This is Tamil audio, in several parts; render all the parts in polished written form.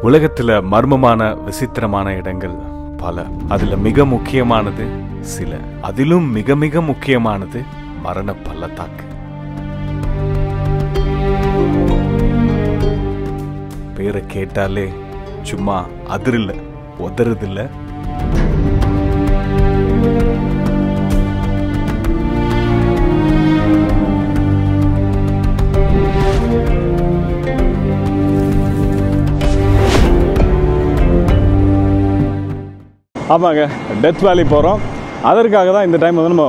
உலகத்துல மர்மமான விசித்திரமான இடங்கள் பல. அதுல மிக முக்கியமானது சில. அதிலும் மிக மிக முக்கியமானது மரண பள்ளத்தாக்கு. பேரை கேட்டாலே சும்மா அதிரில்ல, உதறதில்ல. ஆமாங்க, டெத் வேலி போகிறோம். அதற்காக தான் இந்த டைம் வந்து நம்ம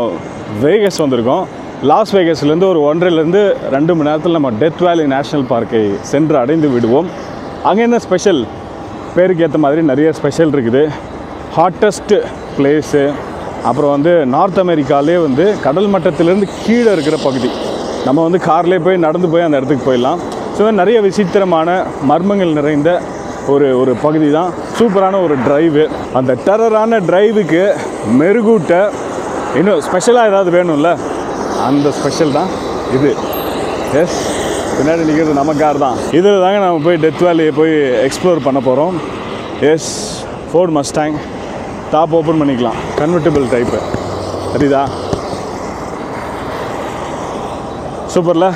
வேகஸ் வந்திருக்கோம். லாஸ் வேகஸ்லேருந்து ஒரு 1.5 to 2 மணி நேரத்தில் நம்ம டெத் வேலி நேஷ்னல் பார்க்கை சென்று அடைந்து விடுவோம். அங்கே என்ன ஸ்பெஷல், பேருக்கு ஏற்ற மாதிரி நிறைய ஸ்பெஷல் இருக்குது. ஹாட்டஸ்ட்டு பிளேஸு, அப்புறம் வந்து நார்த் அமெரிக்காலே வந்து கடல் மட்டத்திலேருந்து கீழே இருக்கிற பகுதி. நம்ம வந்து கார்லேயே போய் நடந்து போய் அந்த இடத்துக்கு போயிடலாம். ஸோ நிறைய விசித்திரமான மர்மங்கள் நிறைந்த ஒரு பகுதி தான். சூப்பரான ஒரு டிரைவு. அந்த டெரரான டிரைவுக்கு மெருகூட்ட இன்னும் ஸ்பெஷலாக ஏதாவது வேணும்ல, அந்த ஸ்பெஷல் தான் இது. எஸ், பின்னாடி நிற்கிறது நம்ம கார் தான். இதில் தாங்க நம்ம போய் டெத் வேலியை போய் எக்ஸ்ப்ளோர் பண்ண போகிறோம். Yes, Ford Mustang. Top open பண்ணிக்கலாம், கன்வெர்ட்டிபிள் டைப்பு. சரிதா? சூப்பரில்.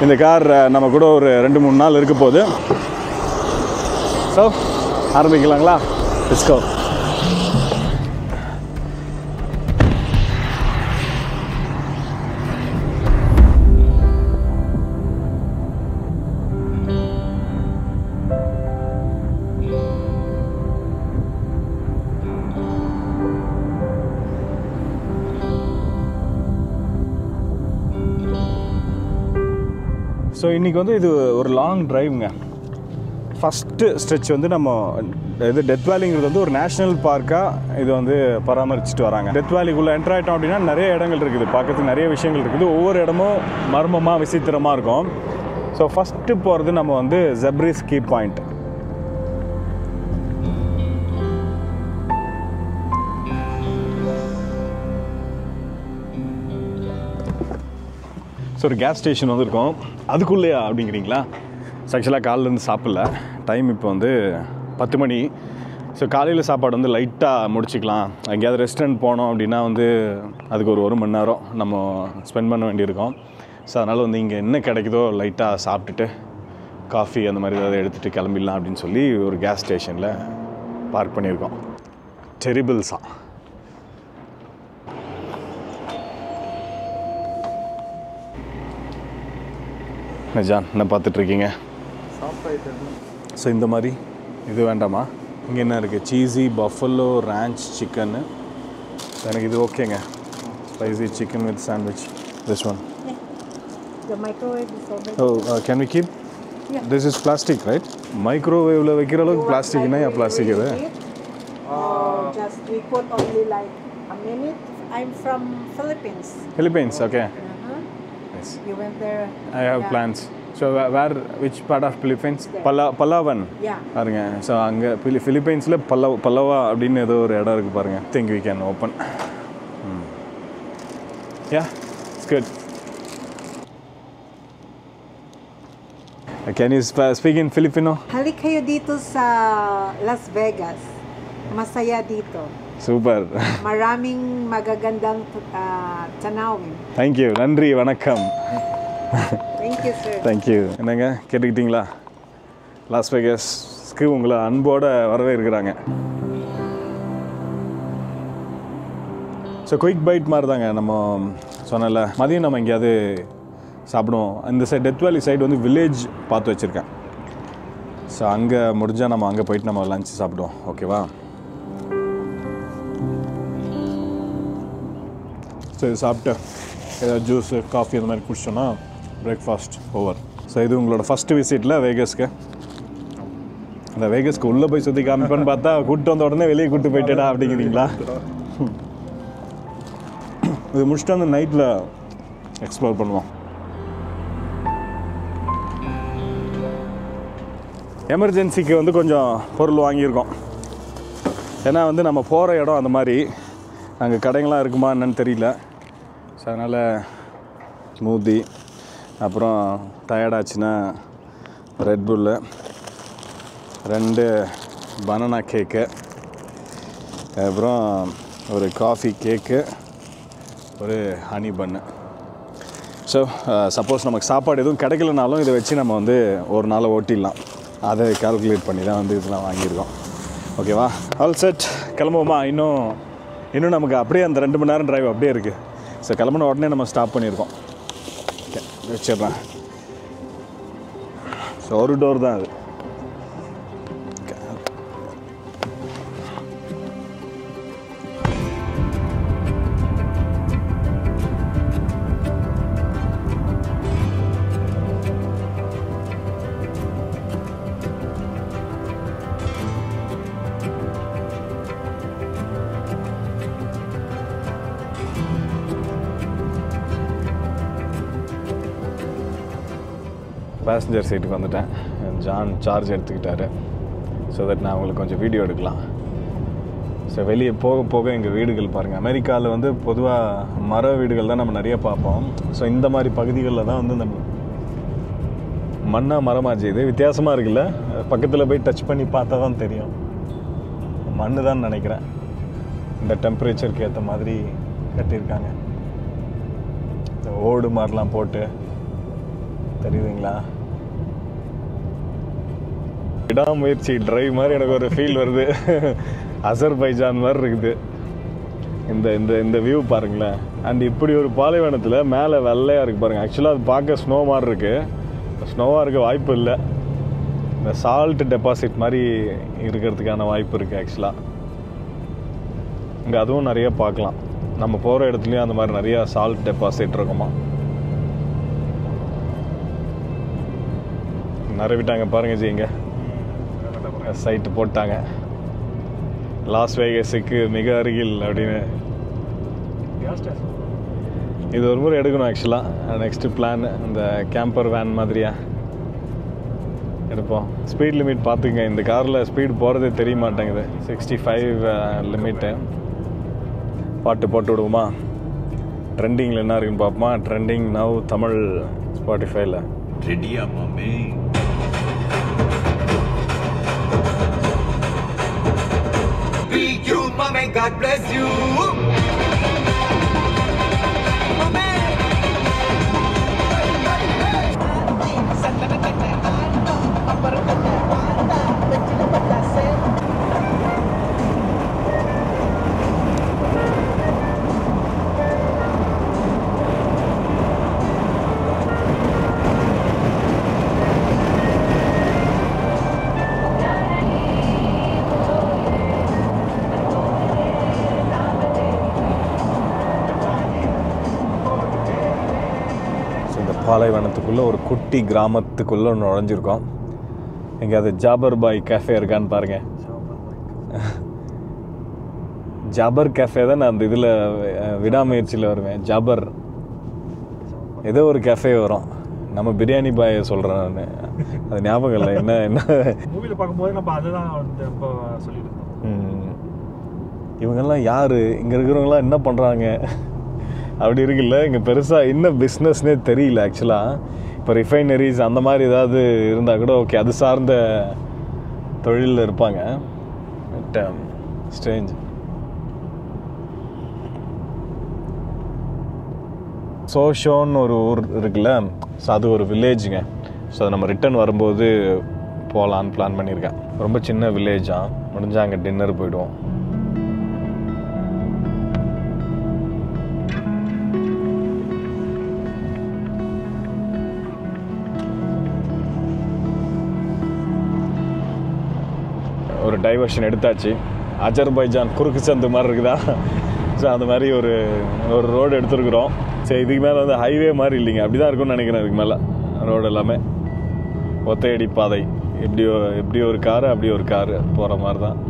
இந்த கார் நம்ம கூட ஒரு 2-3 நாள் இருக்க போகுது. ஸோ ஆரம்பிக்கலாங்களா? Let's go. ஸோ இன்றைக்கி வந்து இது ஒரு லாங் ட்ரைவுங்க. ஃபஸ்ட்டு ஸ்ட்ரெச் வந்து நம்ம இது டெத் வேலிங்கிறது வந்து ஒரு நேஷ்னல் பார்க்காக இது வந்து பராமரிச்சுட்டு வராங்க. டெத் வேலிக்குள்ளே என்ட்ரு ஆகிட்டோம் அப்படின்னா நிறைய இடங்கள் இருக்குது, பார்க்கறதுக்கு நிறைய விஷயங்கள் இருக்குது. ஒவ்வொரு இடமும் மர்மமாக விசித்திரமாக இருக்கும். ஸோ ஃபஸ்ட்டு போகிறது நம்ம வந்து ஜப்ரிஸ்கி பாயிண்ட். ஸோ ஒரு கேஸ் ஸ்டேஷன் வந்து இருக்கும். அதுக்குள்ளேயா அப்படிங்கிறீங்களா? ஆக்சுவலாக காலையிலேருந்து சாப்பிடல. டைம் இப்போ வந்து 10 மணி. ஸோ காலையில் சாப்பாடு வந்து லைட்டாக முடிச்சிக்கலாம். எங்கேயாவது ரெஸ்டாரண்ட் போனோம் அப்படின்னா வந்து அதுக்கு ஒரு 1 மணி நேரம் நம்ம ஸ்பெண்ட் பண்ண வேண்டியிருக்கோம். ஸோ அதனால் வந்து இங்கே என்ன கிடைக்குதோ லைட்டாக சாப்பிட்டுட்டு காஃபி அந்த மாதிரி ஏதாவது எடுத்துகிட்டு கிளம்பிடலாம் அப்படின்னு சொல்லி ஒரு கேஸ் ஸ்டேஷனில் பார்க் பண்ணியிருக்கோம். டெரிபிள்ஸா. ஜான், என்ன பார்த்துட்ருக்கீங்க? ஸோ இந்த மாதிரி இது வேண்டாமா? இங்கே என்ன இருக்குது? சீஸி பஃபலோ ரேஞ்ச் சிக்கன்னு. எனக்கு இது ஓகேங்க. Spicy chicken with sandwich. This one. The microwave is already. Oh, can we keep? Yeah. This is plastic, right? Microwave la வைக்கிற அளவுக்கு பிளாஸ்டிக் என்ன? பிளாஸ்டிக் இது? Just we put only like a minute. I'm from Philippines. Philippines, okay. Yes. You went there? I have plans. So where, which part of Philippines? Palawan. Yeah. பாருங்க. ஸோ அங்கே ஃபிலிப்பைன்ஸில் பல்லவா அப்படின்னு ஏதோ ஒரு இடம் இருக்குது பாருங்க. Think we can open. Yeah, it's good. Can you speak in Filipino? Halik kayo dito sa Las Vegas. Masaya dito. Super. Maraming magagandang tanawin. Thank you. நன்றி, வணக்கம். Thank you, sir. Thank you. என்னங்க கேட்டுக்கிட்டீங்களா? லாஸ் வேகஸ்க்கு உங்களை அன்போடு வரவேற்கிறாங்க. ஸோ குயிக் பைட் மாதிரி தாங்க. நம்ம சொன்னல மதியம் நம்ம எங்கேயாவது சாப்பிடுவோம். இந்த சைடு டெத் வேலி சைடு வந்து வில்லேஜ் பார்த்து வச்சுருக்கேன். ஸோ அங்கே முடிஞ்சால் நம்ம அங்கே போயிட்டு நம்ம லஞ்ச் சாப்பிடுவோம். ஓகேவா? ஸோ இது சாப்பிட்டு ஏதாவது ஜூஸு காஃபி அந்த மாதிரி குடிச்சோன்னா பிரேக்ஃபாஸ்ட் ஓவர். ஸோ இது உங்களோட ஃபஸ்ட்டு விசிட்டில் வேகஸ்க்கு. அந்த வேகஸ்க்கு உள்ளே போய் சுற்றி காமிப்பேன்னு பார்த்தா கூப்பிட்டு வந்த உடனே வெளியே கூப்பிட்டு போயிட்டேடா அப்படிங்கிறீங்களா? இது முடிச்சுட்டு வந்து நைட்டில் எக்ஸ்ப்ளோர் பண்ணுவோம். எமர்ஜென்சிக்கு வந்து கொஞ்சம் பொருள் வாங்கியிருக்கோம். ஏன்னா வந்து நம்ம போகிற இடம் அந்த மாதிரி அங்கே கடைங்களாம் இருக்குமா என்னன்னு தெரியல. ஸோ அதனால் ஸ்மூத்தி, அப்புறம் டயர்டாச்சுன்னா ரெட் புல்லு, 2 பனானா கேக்கு, அப்புறம் ஒரு காஃபி கேக்கு, ஒரு ஹனி பன்னு. ஸோ சப்போஸ் நமக்கு சாப்பாடு எதுவும் கிடைக்கலனாலும் இதை வச்சு நம்ம வந்து ஒரு நாளை ஓட்டிடலாம். அதை கால்குலேட் பண்ணி தான் வந்து இதெல்லாம் வாங்கியிருக்கோம். ஓகேவா, ஆல் செட். கிளம்புவோமா? இன்னும் நமக்கு அப்படியே அந்த 2 மணி நேரம் டிரைவ் அப்படியே இருக்குது. ஸோ கிளம்புன உடனே நம்ம ஸ்டாப் பண்ணியிருக்கோம். ஓகே, வச்சிடுறேன். ஸோ ஒரு டோர் தான் அது. பேசஞ்சர் சீட்டுக்கு வந்துட்டேன். ஜான் சார்ஜ் எடுத்துக்கிட்டாரு. ஸோ தட் நான் உங்களுக்கு கொஞ்சம் வீடியோ எடுக்கலாம். ஸோ வெளியே போக போக எங்கள் வீடுகள் பாருங்கள். அமெரிக்காவில் வந்து பொதுவாக மர வீடுகள் தான் நம்ம நிறைய பார்ப்போம். ஸோ இந்த மாதிரி பகுதிகளில் தான் வந்து நம்ம மரமாச்சு. இது வித்தியாசமாக இருக்குல்ல, பக்கத்தில் போய் டச் பண்ணி பார்த்தா தான் தெரியும். மண்ணு தான் நினைக்கிறேன். இந்த டெம்பரேச்சருக்கு ஏற்ற மாதிரி கட்டியிருக்காங்க. ஓடு மாதிரிலாம் போட்டு தெரியுதுங்களா? விடாமுயற்சி டிரைவ் மாதிரி எனக்கு ஒரு ஃபீல் வருது. அசர்பைஜான் மாதிரி இருக்குது. இந்த வியூ பாருங்களேன். அண்ட் இப்படி ஒரு பாலைவனத்தில் மேலே வெள்ளையாக இருக்குது பாருங்கள். ஆக்சுவலாக அது பார்க்க ஸ்னோ மாதிரி இருக்குது. ஸ்னோவாக இருக்க வாய்ப்பு இல்லை. இந்த சால்ட் டெபாசிட் மாதிரி இருக்கிறதுக்கான வாய்ப்பு இருக்குது ஆக்சுவலாக. இங்கே அதுவும் நிறைய பார்க்கலாம். நம்ம போகிற இடத்துலையும் அந்த மாதிரி நிறையா சால்ட் டெபாசிட் இருக்குமா. நிறவிட்டாங்க பாருங்க ஜி. இங்கே சைட்டு போட்டாங்க. லாஸ் வேகஸுக்கு மிக அருகில் அப்படின்னு. இது ஒரு முறை எடுக்கணும் ஆக்சுவலாக. நெக்ஸ்ட்டு பிளான் இந்த கேம்பர் வேன் மாதிரியா எடுப்போம். ஸ்பீட் லிமிட் பார்த்துக்குங்க. இந்த காரில் ஸ்பீட் போகிறதே தெரிய மாட்டேங்குது. 65 லிமிட்டு. பாட்டு போட்டு விடுவோமா? ட்ரெண்டிங்கில் என்ன இருக்குன்னு பார்ப்போமா? ட்ரெண்டிங் நவ் தமிழ் ஸ்பாட்டிஃபைல. ரெடியா மாமே? Be you, mame, God bless you. Mame. பாலைவனத்துக்குள்ளே ஒரு குட்டி கிராமத்துக்குள்ளே நுழைஞ்சிருக்கோம். எங்கேயாவது ஜாபர் பாய் கேஃபே இருக்கான்னு பாருங்கள். ஜாபர் கேஃபே தான் நான் அந்த இதில் விடாமுயற்சியில் வருவேன். ஜாபர் ஏதோ ஒரு கேஃபே வரும். நம்ம பிரியாணி பாயை சொல்கிறேன் நான். அது ஞாபகம் இல்லை. என்ன மூவியில் பார்க்கும்போது நம்ம அதை தான் இப்போ சொல்லியிருந்தோம். இவங்கெல்லாம் யார், இங்கே இருக்கிறவங்களாம் என்ன பண்ணுறாங்க அப்படி இருக்குல்ல. இங்கே பெருசாக என்ன பிஸ்னஸ்னே தெரியல ஆக்சுவலாக. இப்போ ரிஃபைனரிஸ் அந்த மாதிரி ஏதாவது இருந்தால் கூட ஓகே, அது சார்ந்த தொழிலில் இருப்பாங்க. But strange. சோஷோன்னு ஒரு ஊர் இருக்குல்ல, ஸோ அது ஒரு வில்லேஜுங்க. ஸோ அது நம்ம ரிட்டர்ன் வரும்போது போகலான்னு பிளான் பண்ணியிருக்கேன். ரொம்ப சின்ன வில்லேஜாக. முடிஞ்சால் அங்கே டின்னர் போயிடுவோம். ஒரு டைவர்ஷன் எடுத்தாச்சு. அஜர்பைஜான் குறுக்கு சந்து மாதிரி இருக்குதா? ஸோ அந்த மாதிரி ஒரு ரோடு எடுத்துருக்குறோம். சரி, இதுக்கு மேலே வந்து ஹைவே மாதிரி இல்லைங்க, அப்படி தான் இருக்கும்னு நினைக்கிறேன். இதுக்கு மேலே ரோடு எல்லாமே ஒத்தையடி பாதை. எப்படி ஒரு காரு அப்படி ஒரு காரு போகிற மாதிரி தான்.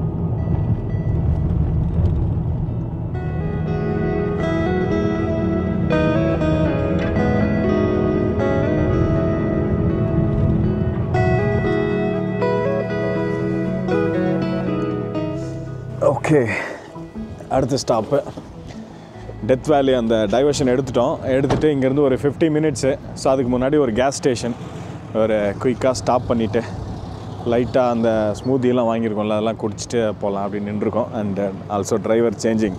ஓகே, அடுத்த ஸ்டாப்பு டெத் வேலி. அந்த டைவர்ஷன் எடுத்துகிட்டு இங்கேருந்து ஒரு 50 மினிட்ஸு. ஸோ அதுக்கு முன்னாடி ஒரு கேஸ் ஸ்டேஷன் ஒரு குயிக்காக ஸ்டாப் பண்ணிவிட்டு லைட்டாக அந்த ஸ்மூத்தியெல்லாம் வாங்கியிருக்கோம்ல அதெல்லாம் குடிச்சிட்டு போகலாம் அப்படின்னு நின்றுருக்கோம். And also driver changing.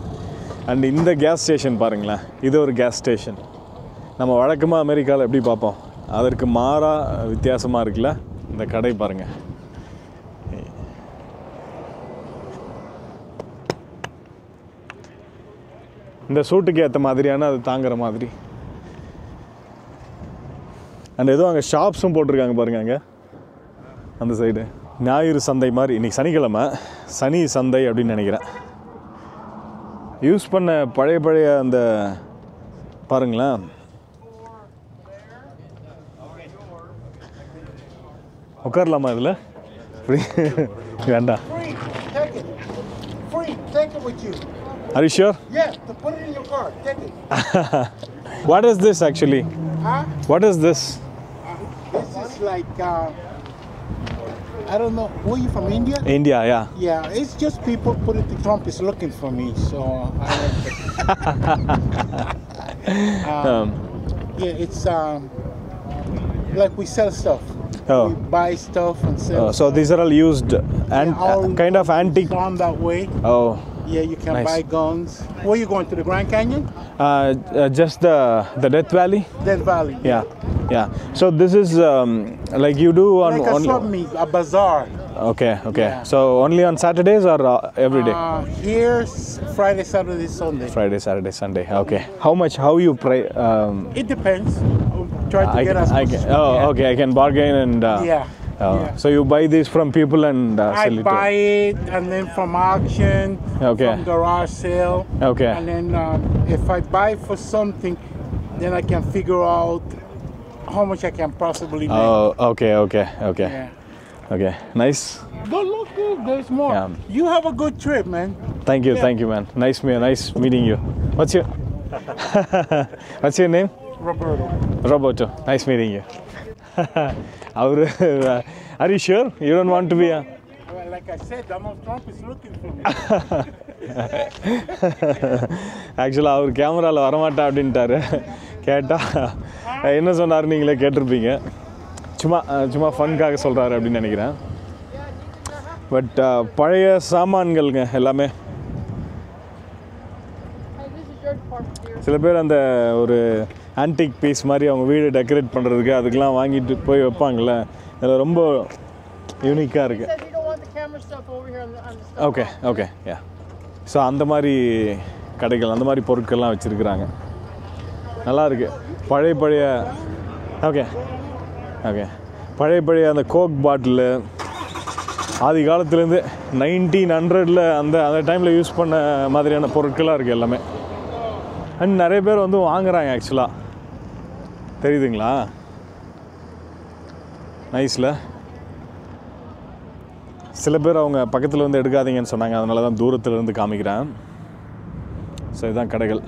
And இந்த கேஸ் ஸ்டேஷன் பாருங்களேன், இது ஒரு கேஸ் ஸ்டேஷன். நம்ம வழக்கமாக அமெரிக்காவில் எப்படி பார்ப்போம், அதற்கு மாறாக வித்தியாசமாக இருக்குல்ல இந்த கடை பாருங்கள். இந்த சூட்டுக்கு ஏற்ற மாதிரியான அது தாங்குற மாதிரி. அண்ட் எதுவும் அங்கே ஷாப்ஸும் போட்டிருக்காங்க பாருங்கள். அங்கே அந்த சைடு ஞாயிறு சந்தை மாதிரி. இன்றைக்கி சனிக்கிழமை, சனி சந்தை அப்படின்னு நினைக்கிறேன். யூஸ் பண்ண பழைய அந்த பாருங்களேன். உட்காரலாமா இதில்? இப்படி வேண்டாம். Are you sure? Yeah, to put it in your car. Take it. What is this actually? Huh? What is this? This is like, I don't know. Were you from India? India, yeah. Yeah, it's just people put it. Trump is looking for me, so I like it. Yeah, it's like we sell stuff. Oh. We buy stuff and sell. So these are all used and all kind of antique. From that way. Oh. Yeah, you can Nice. buy guns. Where are you going, to the Grand Canyon? Just the Death Valley. Death Valley. Yeah. So this is like you do on Like a swap meet, a bazaar. Okay. Yeah. So only on Saturdays or every day? Here's Friday, Saturday, Sunday. Friday, Saturday, Sunday. Okay. How much? How you pray? It depends. Try to get as much. Yeah. Okay. I can bargain and. Yeah. Yeah. So you buy these from people and I sell it. buy it and then from auction, Okay. from garage sale. Okay. And then if I buy for something, then I can figure out how much I can possibly make. Oh, okay. Yeah. Okay. Nice. Don't look good. There's more. Yeah. You have a good trip, man. Thank you, man. Nice meeting you. What's your name? Roberto. Nice meeting you. Are you sure you don't want to be a... Well, like I said, Donald Trump is looking for me. ஆக்சுவலாக அவர் கேமராவில் வரமாட்டா அப்படின்ட்டாரு. கேட்டால் என்ன சொன்னார் நீங்களே கேட்டிருப்பீங்க. சும்மா ஃபன்காக சொல்கிறாரு அப்படின்னு நினைக்கிறேன். பட் பழைய சாமான்கள்ங்க எல்லாமே. சில பேர் அந்த ஒரு ஆன்டிக் பீஸ் மாதிரி அவங்க வீடு டெக்கரேட் பண்ணுறதுக்கு அதுக்கெலாம் வாங்கிட்டு போய் வைப்பாங்கள்ல, அதில் ரொம்ப யூனிக்காக இருக்குது. Okay yeah. ஸோ அந்த மாதிரி கடைகள், அந்த மாதிரி பொருட்கள்லாம் வச்சுருக்குறாங்க. நல்லாயிருக்கு. பழைய பழைய அந்த கோக் பாட்டிலு ஆதி காலத்துலேருந்து 1900 அந்த டைமில் யூஸ் பண்ண மாதிரியான பொருட்களாக இருக்குது எல்லாமே. அண்ட் நிறைய பேர் வந்து வாங்குறாங்க ஆக்சுவலாக. தெரியுதுங்களா? நைஸில். சில பேர் அவங்க பக்கத்தில் வந்து எடுக்காதீங்கன்னு சொன்னாங்க, அதனால தான் தூரத்தில் இருந்து காமிக்கிறேன். ஸோ இதுதான் கடைகள்.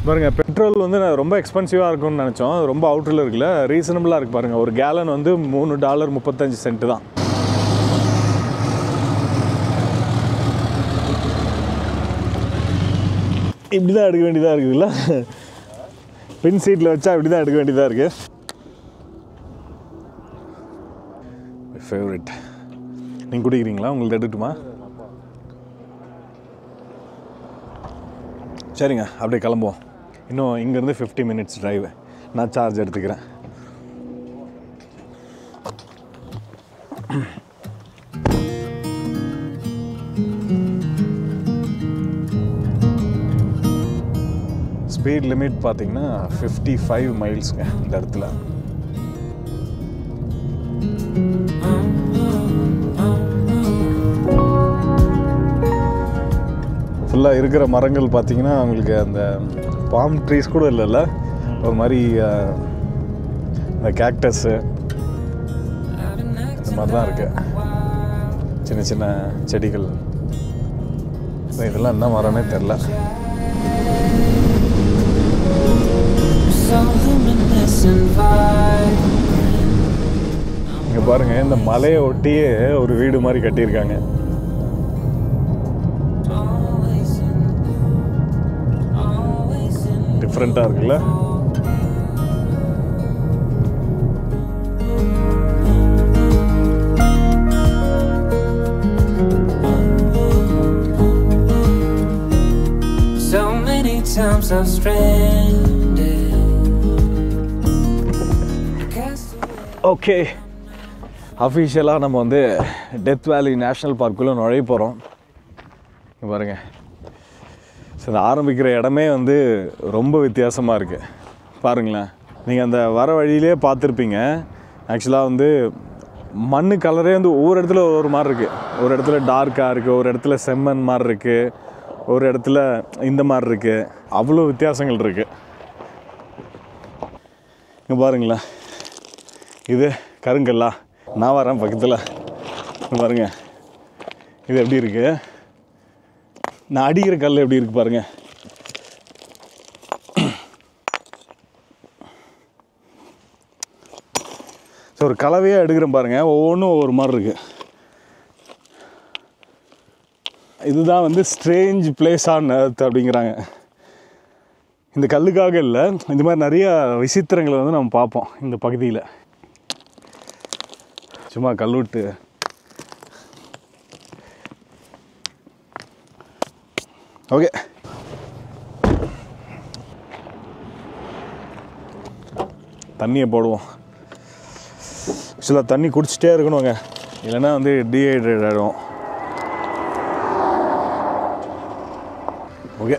பாருங்க, பெட்ரோல் வந்து ரொம்ப எக்ஸ்பென்சிவாக இருக்கும்னு நினச்சோம். அது ரொம்ப அவுட்டரில் இருக்குல்ல, ரீசனபிளாக இருக்குது பாருங்கள். ஒரு கேலன் வந்து $3.35 தான். இப்படி தான் எடுக்க வேண்டியதாக இருக்குதுல்ல. பின் சீட்டில் வச்சா இப்படி தான் எடுக்க வேண்டியதாக இருக்குது. ஃபேவரட். நீங்கள் குடிக்கிறீங்களா? உங்களுக்கு எடுக்கட்டுமா? சரிங்க, அப்படியே கிளம்புவோம். இன்னும் இங்கேருந்து 50 minutes டிரைவு. நான் சார்ஜ் எடுத்துக்கிறேன். ஸ்பீட் லிமிட் பார்த்தீங்கன்னா 55 மைல்ஸுங்க இந்த இடத்துல. ஃபுல்லாக இருக்கிற மரங்கள் பார்த்தீங்கன்னா உங்களுக்கு அந்த பாம் ட்ரீஸ் கூட இல்லைல்ல, ஒரு மாதிரி இந்த கேக்டஸ்ஸு இந்த மாதிரி தான் இருக்குது. சின்ன சின்ன செடிகள். இதெல்லாம் என்ன மரம்னே தெரில. இங்கே பாருங்க, இந்த மலையை ஒட்டியே ஒரு வீடு மாதிரி கட்டியிருக்காங்க. டிஃப்ரெண்ட்டாக இருக்குல்ல. times I've stranded. ஓகே, அஃபிஷியலாக நம்ம வந்து டெத் வேலி நேஷ்னல் பார்க்குள்ளே நுழைய போகிறோம். இங்கே பாருங்கள். ஸோ இந்த ஆரம்பிக்கிற இடமே வந்து ரொம்ப வித்தியாசமாக இருக்குது. பாருங்களேன், நீங்கள் அந்த வர வழியிலே பார்த்துருப்பீங்க. ஆக்சுவலாக வந்து மண் கலரே வந்து ஒவ்வொரு இடத்துல ஒரு மாதிரி இருக்குது. ஒரு இடத்துல டார்க்காக இருக்குது, ஒரு இடத்துல செம்மண் மாதிரி இருக்குது, ஒரு இடத்துல இந்த மாதிரி இருக்குது. அவ்வளோ வித்தியாசங்கள் இருக்குது. இங்கே பாருங்களேன், இது கருங்கல்லா. நான் வரேன் பக்கத்தில். பாருங்க, இது எப்படி இருக்குது, நான் அடிக்கிற கல் எப்படி இருக்குது பாருங்கள். ஸோ ஒரு கலவையாக எடுக்கிறேன் பாருங்கள், ஒவ்வொன்றும் ஒவ்வொரு மாதிரி இருக்குது. இதுதான் வந்து ஸ்ட்ரேஞ்ச் பிளேஸ் ஆன் எர்த் அப்படிங்கிறாங்க. இந்த கல்லுக்காக இல்லை, இந்த மாதிரி நிறைய விசித்திரங்களை வந்து நம்ம பார்ப்போம் இந்த பகுதியில். சும்மா கல்வெட்டு. ஓகே, தண்ணியை போடுவோம். ஆக்சுவலாக தண்ணி குடிச்சிட்டே இருக்கணுங்க, இல்லைன்னா வந்து டீஹைட்ரேட் ஆகிடும். ஓகே,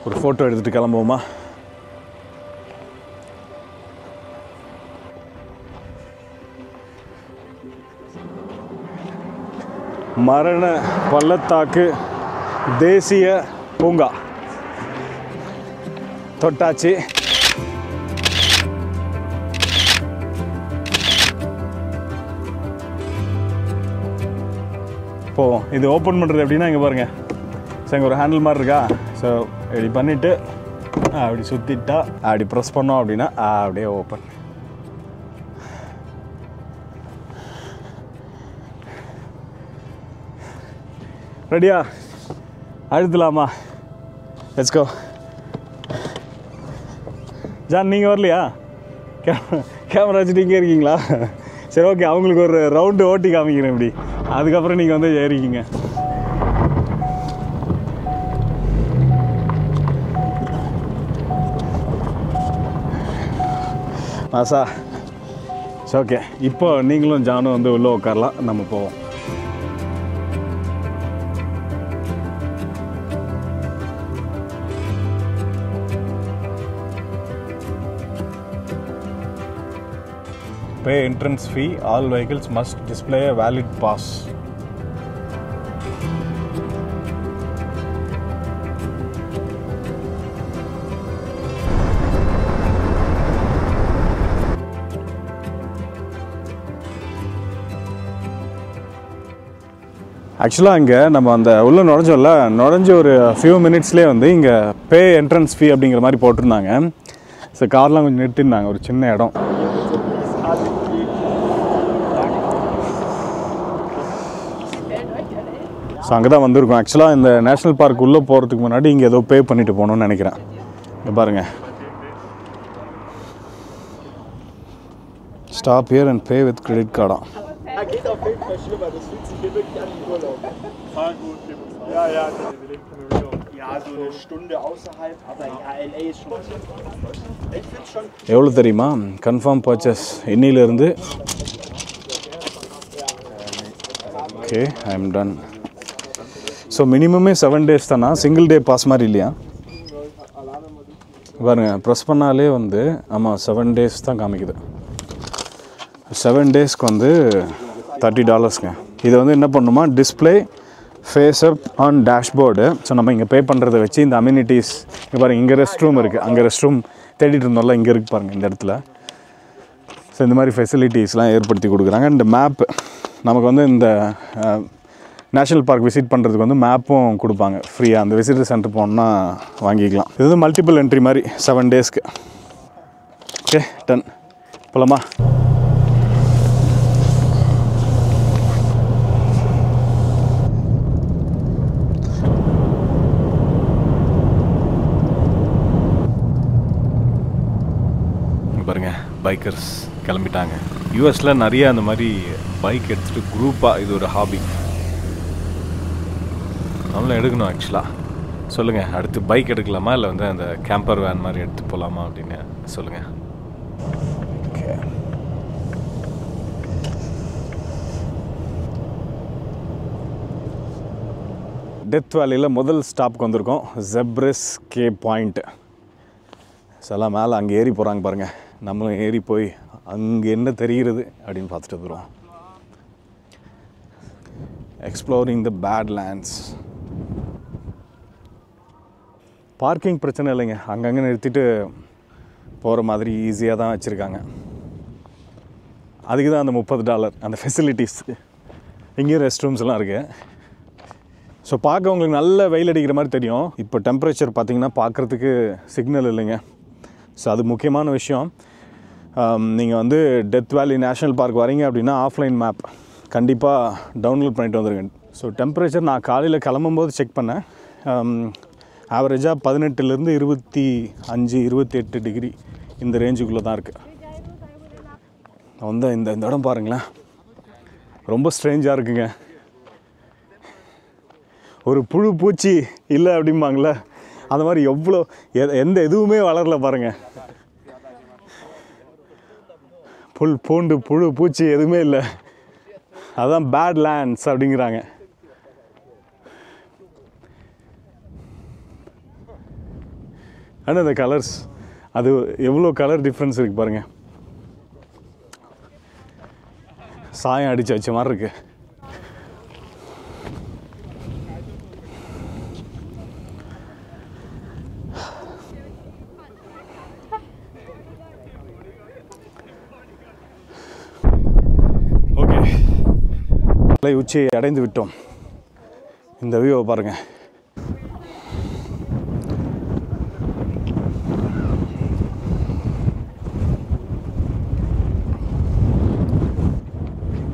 ஒரு ஃபோட்டோ எடுத்துகிட்டு கிளம்புவோமா? மரண பள்ளத்தாக்கு தேசிய பூங்கா தொட்டாச்சி. இப்போது இது ஓப்பன் பண்ணுறது எப்படின்னா, இங்கே பாருங்கள். ஸோ இங்கே ஒரு ஹேண்டில் மாதிரி இருக்கா. ஸோ இப்படி பண்ணிவிட்டு அப்படி சுற்றிட்டா அப்படி ப்ரெஸ் பண்ணோம் அப்படின்னா அப்படியே ஓப்பன். ரெடியா? அழுத்தலாமா? Let's go. ஜான், நீங்கள் வரலையா? கேமரா வச்சுட்டு இங்கே இருக்கீங்களா? சரி, ஓகே, அவங்களுக்கு ஒரு ரவுண்டு ஓட்டி காமிக்கிறேன் இப்படி. அதுக்கப்புறம் நீங்கள் வந்து ஏறிக்கிங்க. ஆசா, சரி, ஓகே. இப்போ நீங்களும் ஜானும் வந்து உள்ளே உட்காரலாம், நம்ம போவோம். Pay entrance fee. All vehicles must display a valid pass. ஆக்சுவலாக இங்கே நம்ம அந்த உள்ளே நுழைஞ்ச ஒரு ஃபியூ மினிட்ஸ்லேயே வந்து இங்கே பே என்ட்ரன்ஸ் ஃபீ அப்படிங்கிற மாதிரி போட்டிருந்தாங்க. ஸோ கார்லாம் கொஞ்சம் நிறுத்திருந்தாங்க, ஒரு சின்ன இடம். ஸோ அங்கே தான் வந்திருக்கோம். ஆக்சுவலாக இந்த நேஷ்னல் பார்க் உள்ளே போகிறதுக்கு முன்னாடி இங்கே ஏதோ பே பண்ணிட்டு போகணுன்னு நினைக்கிறேன். இங்கே பாருங்கள், stop here and pay with credit கார்டா. Geht auf jeden Fall schlimmer, das fühlt sich hier wirklich an wie Urlaub. Fahr gut, wir müssen fahren. Ja, ja, wir leben von der Region. Ja, so eine Stunde außerhalb, aber ja, LA ist schon. Ich finde schon. எவ்வளோ தெரியுமா? கன்ஃபார்ம் பர்ச்சேஸ் இன்னிலேருந்து. Okay, I am done. So மினிமமே 7 days தானா? சிங்கிள் டே பாஸ் மாதிரி இல்லையா? பாருங்க, ப்ரெஸ் பண்ணாலே வந்து ஆமாம் 7 days தான் காமிக்குது. 7 daysக்கு வந்து $30. இதை வந்து என்ன பண்ணணுமா, display face up on dashboard. So நம்ம இங்கே பே பண்ணுறதை வச்சு இந்த அம்யூனிட்டிஸ் இங்கே பாருங்கள். இங்கே ரெஸ்ட் ரூம் இருக்குது, அங்கே ரெஸ்ட் ரூம் தேடிட்டு இருந்தோம்ல, இங்கே இருக்குது பாருங்கள் இந்த இடத்துல. ஸோ இந்த மாதிரி ஃபெசிலிட்டிஸ்லாம் ஏற்படுத்தி கொடுக்குறாங்க. இந்த மேப்பு நமக்கு வந்து இந்த நேஷ்னல் பார்க் விசிட் பண்ணுறதுக்கு வந்து மேப்பும் கொடுப்பாங்க ஃப்ரீயாக. அந்த விசிட்டர் சென்டர் போனோம்னா வாங்கிக்கலாம். இது வந்து மல்டிபிள் என்ட்ரி மாதிரி 7 daysக்கு. Okay, ton. போலாமா? பாருங்க, பைக்கர்ஸ் கிளம்பிட்டாங்க. யூஎஸில் நிறைய அந்த மாதிரி பைக் எடுத்துகிட்டு குரூப்பாக, இது ஒரு ஹாபி. நம்மளும் எடுக்கணும் ஆக்சுவலாக. சொல்லுங்கள், அடுத்து பைக் எடுக்கலாமா இல்லை வந்து அந்த கேம்பர் வேன் மாதிரி எடுத்து போகலாமா அப்படின்னு சொல்லுங்கள். ஓகே, டெத் வேலியில் முதல் ஸ்டாப்புக்கு வந்திருக்கோம், ஜெப்ரஸ் கே பாயிண்ட். ஸோ எல்லாம் மேலே அங்கே ஏறி போகிறாங்க பாருங்கள். நம்மளும் ஏறி போய் அங்கே என்ன தெரிகிறது அப்படின்னு பார்த்துட்டு வந்துடுவோம். எக்ஸ்ப்ளோரிங் த பேட்லேண்ட்ஸ். பார்க்கிங் பிரச்சனை இல்லைங்க, அங்கங்கே நிறுத்திட்டு போகிற மாதிரி ஈஸியாக தான் வச்சுருக்காங்க. அதுக்கு தான் அந்த $30 அந்த ஃபெசிலிட்டிஸ். இங்கேயும் ரெஸ்ட் ரூம்ஸ்லாம் இருக்குது. ஸோ பார்க்க உங்களுக்கு நல்ல வெயில் அடிக்கிற மாதிரி தெரியும். இப்போ டெம்பரேச்சர் பார்த்திங்கன்னா பார்க்குறதுக்கு சிக்னல் இல்லைங்க. ஸோ அது முக்கியமான விஷயம். நீங்கள் வந்து டெத் வேலி நேஷ்னல் பார்க் வரீங்க அப்படின்னா ஆஃப்லைன் மேப் கண்டிப்பாக டவுன்லோட் பண்ணிட்டு வந்துருங்க. ஸோ டெம்பரேச்சர் நான் காலையில் கிளம்பும்போது செக் பண்ணேன். ஆவரேஜாக 18லேருந்து 25-28 டிகிரி இந்த ரேஞ்சுக்குள்ளே தான் இருக்குது. வந்து இந்த இடம் பாருங்களேன், ரொம்ப ஸ்ட்ரேஞ்சாக இருக்குங்க. ஒரு புழு பூச்சி இல்லை அப்படிம்பாங்களே, அந்த மாதிரி எவ்வளோ எந்த எதுவுமே வளரல பாருங்கள். புல் பூண்டு புழு பூச்சி எதுவுமே இல்லை. அதுதான் பேட்லேண்ட்ஸ் அப்படிங்கிறாங்க. ஆனால் இந்த கலர்ஸ், அது எவ்வளோ கலர் டிஃப்ரென்ஸ் இருக்குது பாருங்கள். சாயம் அடித்து வச்ச மாதிரி இருக்குது. ஓகே, மலை உச்சியை அடைந்து விட்டோம். இந்த வியூவை பாருங்கள்.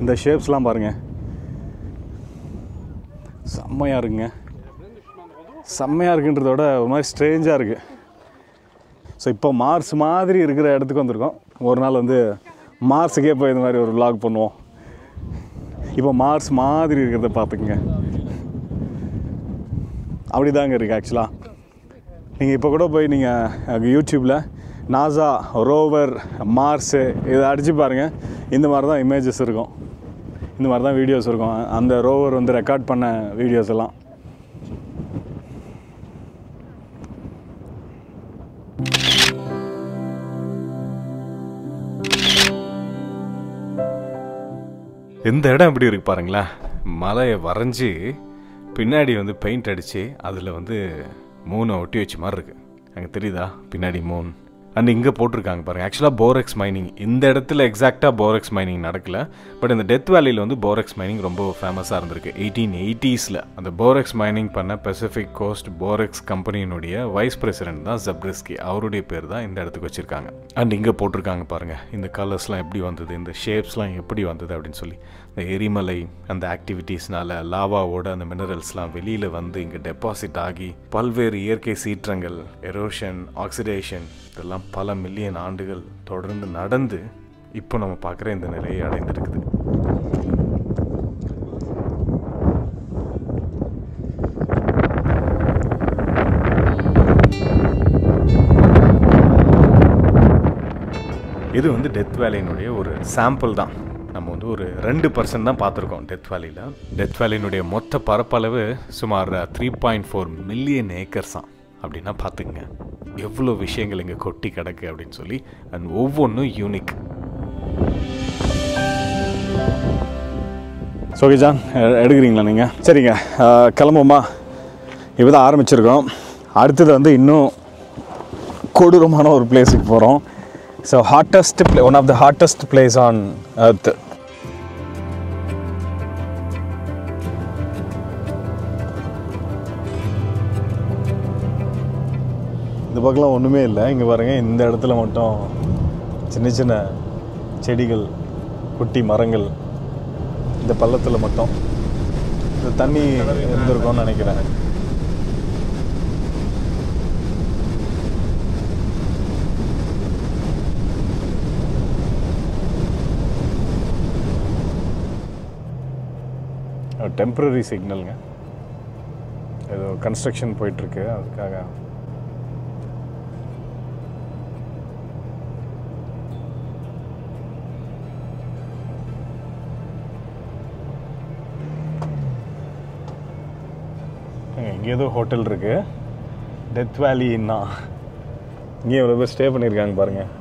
இந்த ஷேப்ஸ்லாம் பாருங்கள், செம்மையாக இருக்குங்க. செம்மையாக இருக்குன்றதோட ஒரு மாதிரி ஸ்ட்ரேஞ்சாக இருக்குது. ஸோ இப்போ மார்ஸ் மாதிரி இருக்கிற இடத்துக்கு வந்திருக்கோம். ஒரு நாள் வந்து மார்ஸுக்கே போய் இந்த மாதிரி ஒரு vlog பண்ணுவோம். இப்போ மார்ஸ் மாதிரி இருக்கிறத பார்த்துக்குங்க. அப்படி தாங்க இருக்குது ஆக்சுவலாக. நீங்கள் இப்போ கூட போய் நீங்கள் யூடியூப்பில் நாசா ரோவர் மார்ஸு இதை அடித்து பாருங்கள். இந்த மாதிரி தான் இமேஜஸ் இருக்கும், இந்த மாதிரி தான் வீடியோஸ் இருக்கும். அந்த ரோவர் வந்து ரெக்கார்ட் பண்ண வீடியோஸ் எல்லாம். இந்த இடம் எப்படி இருக்குது பாருங்களேன். மலையை வரைஞ்சி பின்னாடி வந்து பெயிண்ட் அடித்து அதில் வந்து மூனை ஒட்டி வச்ச மாதிரி இருக்குது. அங்கே தெரியுதா பின்னாடி மூன்? அண்ட் இங்கே போட்டிருக்காங்க பாருங்கள். ஆக்சுவலாக போரெக்ஸ் மைனிங் இந்த இடத்துல எக்ஸாக்டாக போரெக்ஸ் மைனிங் நடக்கல. பட் இந்த டெத் வேலியில் வந்து போரெக்ஸ் மைனிங் ரொம்ப ஃபேமஸாக இருந்திருக்கு 1880s. அந்த போரெக்ஸ் மைனிங் பண்ண பெசிபிக் கோஸ்ட் போரெக்ஸ் கம்பெனியினுடைய வைஸ் பிரசிடென்ட் தான் ஜெப்ரிஸ்கி. அவருடைய பேர் தான் இந்த இடத்துக்கு வச்சுருக்காங்க. அண்ட் இங்கே போட்டிருக்காங்க பாருங்கள், இந்த கலர்ஸ்லாம் எப்படி வந்தது, இந்த ஷேப்ஸ்லாம் எப்படி வந்தது அப்படின்னு சொல்லி. இந்த எரிமலை அந்த ஆக்டிவிட்டீஸ்னால லாவாவோட அந்த மினரல்ஸ்லாம் வெளியில் வந்து இங்கே டெபாசிட் ஆகி பல்வேறு இயற்கை சீற்றங்கள், எரோஷன், ஆக்சிடேஷன் இதெல்லாம் பல மில்லியன் ஆண்டுகள் தொடர்ந்து நடந்து இப்போ நம்ம பார்க்குற இந்த நிலையை அடைந்திருக்குது. இது வந்து டெத் வேலியினுடைய ஒரு சாம்பிள் தான். நம்ம வந்து ஒரு 2% தான் பார்த்துருக்கோம் டெத் வேலியில். டெத் வேலியினுடைய மொத்த பரப்பளவு சுமார் 3.4 மில்லியன் ஏக்கர்ஸ் தான். அப்படின்னா பார்த்துக்குங்க எவ்வளோ விஷயங்கள் இங்கே கொட்டி கிடக்கு அப்படின்னு சொல்லி. அண்ட் ஒவ்வொன்றும் யூனிக். சோகிஜான் எடுக்கிறீங்களா நீங்கள்? சரிங்க, கிளம்புமா. இப்போ தான் ஆரம்பிச்சிருக்கோம். அடுத்தது வந்து இன்னும் கொடூரமான ஒரு பிளேஸுக்கு போகிறோம். So one of the hottest place on earth. இந்த பக்கம்லாம் ஒன்றுமே இல்லை. இங்கே பாருங்கள், இந்த இடத்துல மட்டும் சின்ன சின்ன செடிகள், குட்டி மரங்கள். இந்த பள்ளத்தில் மட்டும் இந்த தண்ணி இருந்திருக்கும்னு நினைக்கிறேன். டெம்பரரி சிக்னலுங்க. ஏதோ கன்ஸ்ட்ரக்ஷன் போயிட்டுருக்கு, அதுக்காக. இங்கே ஏதோ ஹோட்டல் இருக்குது, டெத் வேலி இன்னா. இங்கே எவ்வளோ பேர் ஸ்டே பண்ணியிருக்காங்க பாருங்கள்.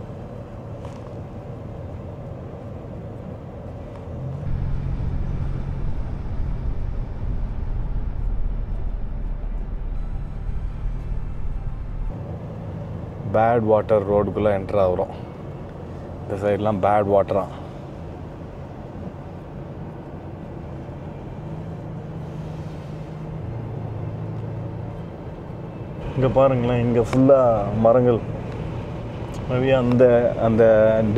பேட் வாட்டர் ரோடுக்குள்ளே என்ட்ரு ஆகிறோம். இந்த சைட்லாம் பேட் வாட்டரா. இங்கே பாருங்களேன், இங்கே ஃபுல்லாக மரங்கள். மேபி அந்த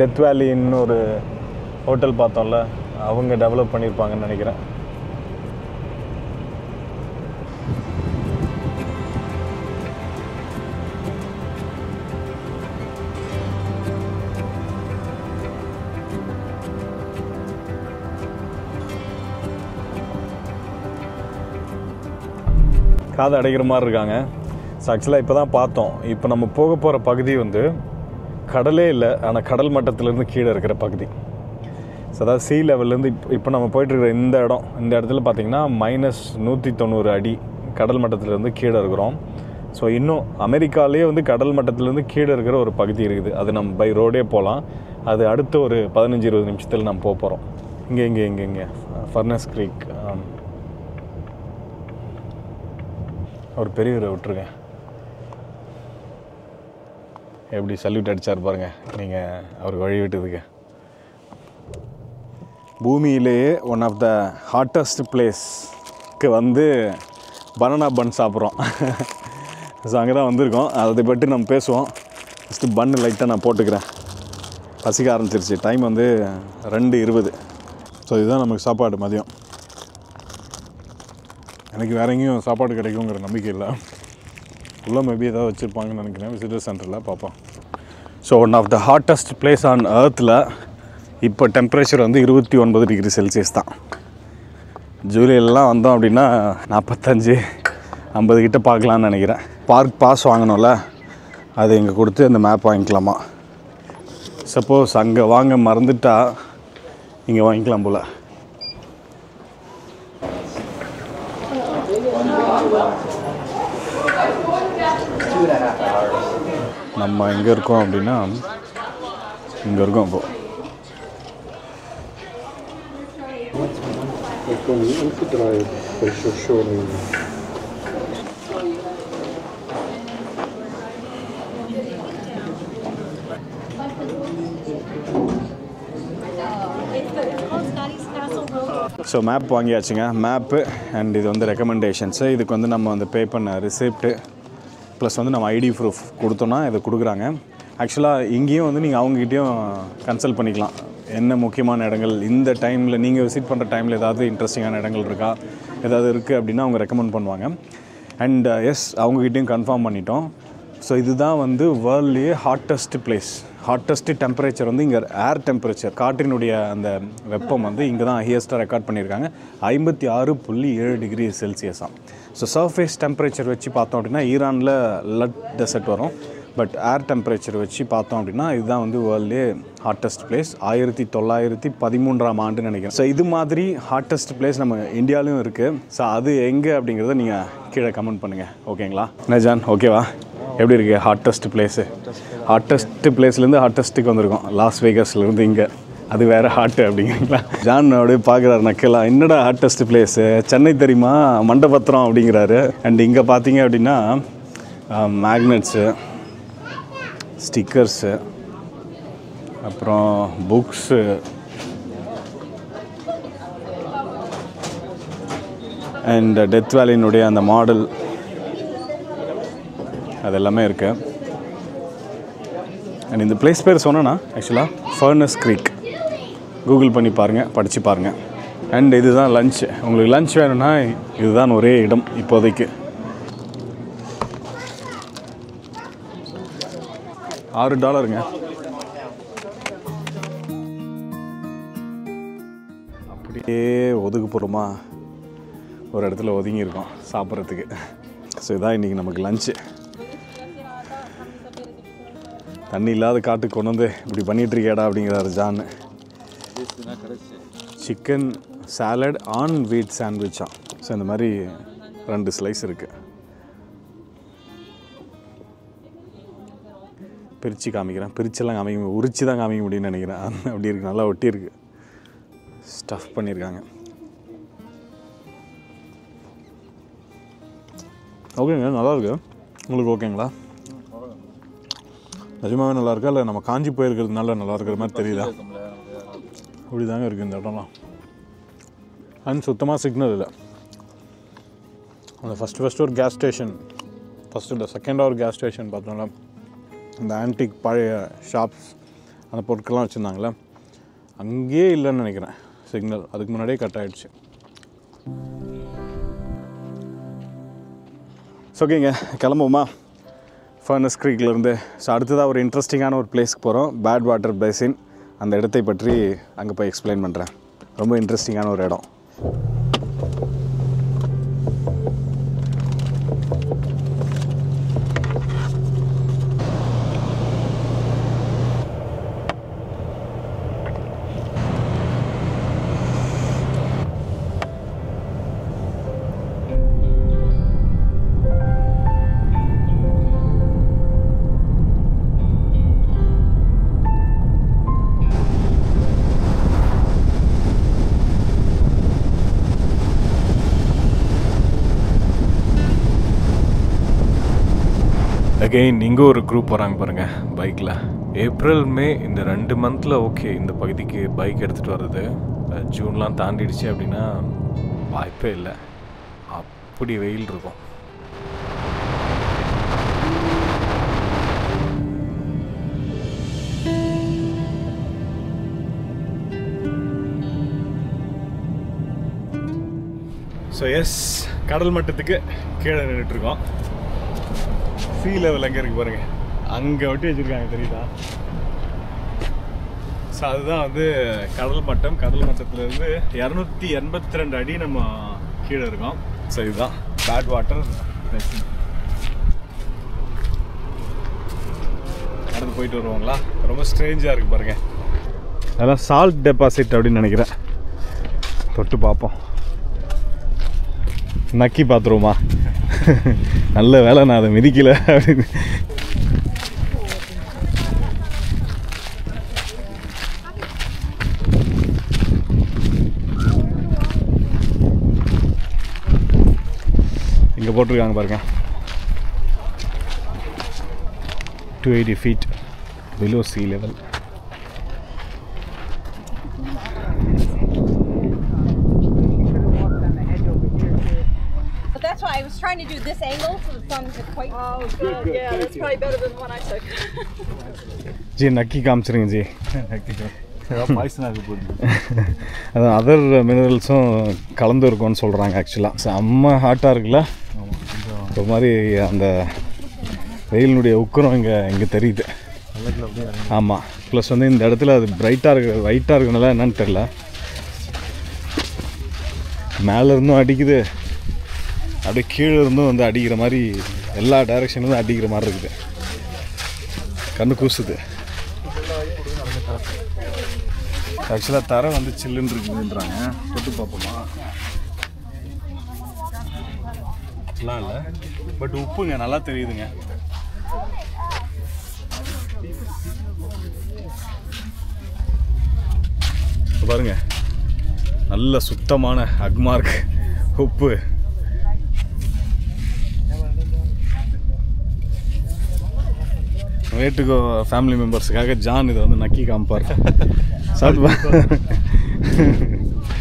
டெத் வேலின்னு ஒரு ஹோட்டல் பார்த்தோம்ல, அவங்க டெவலப் பண்ணியிருப்பாங்கன்னு நினைக்கிறேன். காது அடைக்கிற மாதிரி இருக்காங்க. ஸோ ஆக்சுவலாக இப்போ தான் பார்த்தோம். இப்போ நம்ம போக போகிற பகுதி வந்து கடலே இல்லை, ஆனால் கடல் மட்டத்திலேருந்து கீழே இருக்கிற பகுதி. ஸோ அதாவது சீ லெவல்லேருந்து இப்போ நம்ம போயிட்டுருக்கிற இந்த இடத்துல பார்த்திங்கன்னா -190 அடி கடல் மட்டத்திலேருந்து கீழே இருக்கிறோம். ஸோ இன்னும் அமெரிக்காலே வந்து கடல் மட்டத்திலேருந்து கீழே இருக்கிற ஒரு பகுதி இருக்குது. அது நம்ம பை ரோடே போகலாம். அது அடுத்த ஒரு 15-20 நிமிஷத்தில் நம்ம போக போகிறோம். இங்கே ஃபர்னஸ் க்ரீக். ஒரு பெரியவரை விட்டுருக்கேன், எப்படி சல்யூட் அடித்தார் பாருங்கள் நீங்கள் அவருக்கு வழி விட்டதுக்கு. பூமியிலேயே ஒன் ஆஃப் த ஹாட்டஸ்ட் பிளேஸ்க்கு வந்து பனானா பன் சாப்பிட்றோம். ஸோ அங்கே தான் வந்திருக்கோம். அதை பற்றி நம்ம பேசுவோம். ஃபஸ்ட்டு பன்னு லைட்டாக நான் போட்டுக்கிறேன், பசிக்க ஆரம்பிச்சிருச்சு. டைம் வந்து 2:20. ஸோ இதுதான் நமக்கு சாப்பாடு மதியம். எனக்கு வேறு எங்கேயும் சாப்பாடு கிடைக்குங்கிற நம்பிக்கை இல்லை. உள்ளே மேபி ஏதாவது வச்சுருப்பாங்கன்னு நினைக்கிறேன், விசிட்டர் சென்டரில் பார்ப்போம். So one of the hottest place on எர்த்தில் இப்போ டெம்பரேச்சர் வந்து 29 டிகிரி செல்சியஸ் தான். ஜூலைலாம் வந்தோம் அப்படின்னா 45-50 கிட்ட பார்க்கலான்னு நினைக்கிறேன். பார்க் பாஸ் வாங்கணும்ல, அது இங்கே கொடுத்து அந்த மேப் வாங்கிக்கலாமா. சப்போஸ் அங்கே வாங்க மறந்துட்டா இங்கே வாங்கிக்கலாம் போல். நம்ம எங்கே இருக்கோம் அப்படின்னா இங்கே இருக்கோம் இப்போது. ஸோ மேப் வாங்கியாச்சுங்க. மேப்பு அண்ட் இது வந்து ரெக்கமெண்டேஷன்ஸு. இதுக்கு வந்து நம்ம வந்து பே பண்ண ரிசிப்ட்டு ப்ளஸ் வந்து நம்ம ஐடி ப்ரூஃப் கொடுத்தோன்னா இதை கொடுக்குறாங்க. ஆக்சுவலாக இங்கேயும் வந்து நீங்கள் அவங்ககிட்டையும் கன்சல்ட் பண்ணிக்கலாம். என்ன முக்கியமான இடங்கள் இந்த டைமில் நீங்கள் விசிட் பண்ணுற டைமில் ஏதாவது இன்ட்ரெஸ்டிங்கான இடங்கள் இருக்கா, ஏதாவது இருக்குது அப்படின்னா அவங்க ரெக்கமெண்ட் பண்ணுவாங்க. அண்ட் எஸ், அவங்ககிட்டையும் கன்ஃபார்ம் பண்ணிட்டோம். ஸோ இதுதான் வந்து வேர்ல்ட்லேயே ஹாட்டஸ்ட் பிளேஸ். ஹாட்டஸ்ட் டெம்பரேச்சர் வந்து இங்கே ஏர் டெம்பரேச்சர், காற்றினுடைய அந்த வெப்பம் வந்து இங்கே தான் ஹையஸ்ட்டாக ரெக்கார்ட் பண்ணியிருக்காங்க. 56.7 டிகிரி செல்சியஸாக. ஸோ சர்ஃபேஸ் டெம்பரேச்சர் வச்சு பார்த்தோம் அப்படின்னா ஈரானில் லட் டெசர்ட் வரும். பட் ஏர் டெம்பரேச்சர் வச்சு பார்த்தோம் அப்படின்னா இதுதான் வந்து வேர்ல்ட்லே ஹாட்டஸ்ட் பிளேஸ். 1913ஆம் ஆண்டுன்னு நினைக்கிறேன். ஸோ இது மாதிரி ஹாட்டஸ்ட் பிளேஸ் நம்ம இந்தியாவிலையும் இருக்குது. ஸோ அது எங்கே அப்படிங்கிறத நீங்கள் கீழே கமெண்ட் பண்ணுங்கள். ஓகேங்களா நஜான்? ஓகேவா? எப்படி இருக்குது ஹாட்டஸ்ட் பிளேஸு? ஹாட்டஸ்ட் பிளேஸ்லேருந்து ஹாட்டஸ்ட்டுக்கு வந்திருக்கோம். லாஸ் வேகஸ்லேருந்து இங்கே. அது வேறு ஹாட்டு அப்படிங்கிறீங்களா? ஜான் அப்படியே பார்க்குறாரு நக்கலா, என்னடா ஹாட்டஸ்ட் பிளேஸு, சென்னை தெரியுமா, மண்டபத்திரம் அப்படிங்கிறாரு. அண்ட் இங்கே பார்த்தீங்க அப்படின்னா மேக்னெட்ஸு, ஸ்டிக்கர்ஸு, அப்புறம் புக்ஸு, அண்ட் டெத் வேலியினுடைய அந்த மாடல், அது எல்லாமே இருக்குது. அண்ட் இந்த பிளேஸ் பேர் சொன்னேன்னா ஆக்சுவலாக ஃபர்னஸ் க்ரீக். கூகுள் பண்ணி பாருங்கள், படித்து பாருங்கள். அண்ட் இதுதான் லன்ச். உங்களுக்கு லன்ச் வேணும்னா இதுதான் ஒரே இடம் இப்போதைக்கு. $6. அப்படியே ஒதுக்குப்புறமா ஒரு இடத்துல ஒதுங்கியிருக்கோம் சாப்பிட்றதுக்கு. ஸோ இதான் இன்றைக்கி நமக்கு லஞ்சு. தண்ணி இல்லாத காட்டுக்கு கொண்டு வந்து இப்படி பண்ணிகிட்ருக்கேடா அப்படிங்கிறாரு ஜான். சிக்கன் சாலட் ஆன் வீட் சாண்ட்விச்சா. ஸோ இந்த மாதிரி 2 ஸ்லைஸ் இருக்குது. பிரித்து காமிக்கிறேன். பிரிச்செல்லாம் காமிக்க, உரிச்சு தான் காமிக்க முடியும்னு நினைக்கிறேன். அப்படி இருக்குது, நல்லா ஒட்டி இருக்குது, ஸ்டஃப் பண்ணியிருக்காங்க. ஓகேங்க, நல்லாயிருக்கு. உங்களுக்கு ஓகேங்களா? நிஜமாகவே நல்லாயிருக்கா இல்லை நம்ம காஞ்சி போயிருக்கிறதுனால நல்லா இருக்கிற மாதிரி தெரியுதா? அப்படி தாங்க இருக்குது இந்த இடம்லாம். அண்ட் சுத்தமாக சிக்னல் இல்லை. அந்த ஃபஸ்ட்டு ஒரு கேஸ் ஸ்டேஷன், இல்லை செகண்டாக ஒரு கேஸ் ஸ்டேஷன் பார்த்தோம்ல, இந்த ஆன்டிக் பழைய ஷாப்ஸ் அந்த பொருட்கள்லாம் வச்சுருந்தாங்களே, அங்கேயே இல்லைன்னு நினைக்கிறேன் சிக்னல். அதுக்கு முன்னாடியே கட் ஆகிடுச்சு. ஓகேங்க, கிளம்புமா ஃபர்னஸ் க்ரீக்லேருந்து. ஸோ அடுத்ததாக ஒரு இன்ட்ரெஸ்டிங்கான ஒரு பிளேஸ்க்கு போகிறோம், பேட் வாட்டர் பேசின். அந்த இடத்தை பற்றி அங்கே போய் எக்ஸ்பிளைன் பண்ணுறேன். ரொம்ப இன்ட்ரெஸ்டிங்கான ஒரு இடம். அகெயின் இங்கே ஒரு குரூப் வராங்க பாருங்கள் பைக்கில். ஏப்ரல் மே இந்த 2 மந்தில் ஓகே இந்த பகுதிக்கு பைக் எடுத்துகிட்டு வர்றது. ஜூன்லாம் தாண்டிடுச்சு அப்படின்னா வாய்ப்பே இல்லை, அப்படி வெயில் இருக்கும். ஸோ எஸ், கடல் மட்டத்துக்கு கீழே நின்றுட்டுருக்கோம். சீ லெவல் எங்கே இருக்குது பாருங்கள், அங்கே ஒட்டி வச்சுருக்காங்க, தெரியுதா? ஸோ அதுதான் வந்து கடல் மட்டம். கடல் மட்டத்துலேருந்து 282 அடி நம்ம கீழே இருக்கோம். ஸோ இதுதான் பேட் வாட்டர் பேசின். நடந்து போயிட்டு வருவாங்களா? ரொம்ப ஸ்ட்ரேஞ்சாக இருக்குது பாருங்கள். அதெல்லாம் சால்ட் டெபாசிட் அப்படின்னு நினைக்கிறேன். தொட்டு பார்ப்போம், நக்கி பார்த்துருவோமா? நல்ல வேலை நான் அதை மிதிக்கல அப்படின்னு. இங்கே போட்டிருக்காங்க பாருங்க, 280 feet below sea level. That's why I was trying to do this angle so the sun is quite. Oh, good. Yeah, that's probably better than the one I took. G Nakki காமிச்சிருங்க G. அதான் அதர் மினரல்ஸும் கலந்து இருக்கும்னு சொல்கிறாங்க. ஆக்சுவலாக செம்ம ஹாட்டாக இருக்குல்ல, ஒரு மாதிரி அந்த வெயிலினுடைய உக்கரம் இங்கே தெரியுது. ஆமாம், ப்ளஸ் வந்து இந்த இடத்துல அது பிரைட்டாக இருக்கு, ஒயிட்டாக இருக்குனால என்னன்னு தெரில, மேலே இருந்தும் அடிக்குது, அப்படியே கீழே இருந்தும் வந்து அடிக்கிற மாதிரி, எல்லா டைரெக்ஷன்லேருந்து அடிக்கிற மாதிரி இருக்குது. கண்ணு கூசுது. ஆக்சுவலாக தரை வந்து சில்லுன்னு இருக்குதுன்றாங்க. தொட்டு பார்ப்போமா? எல்லாம் இல்லை, பட் உப்புங்க நல்லா தெரியுதுங்க. பாருங்க, நல்ல சுத்தமான அக்மார்க் உப்பு. வேட்டுக்கோ ஃபேமிலி மெம்பர்ஸுக்காக ஜான் இதை வந்து நக்கி காமிப்பார்.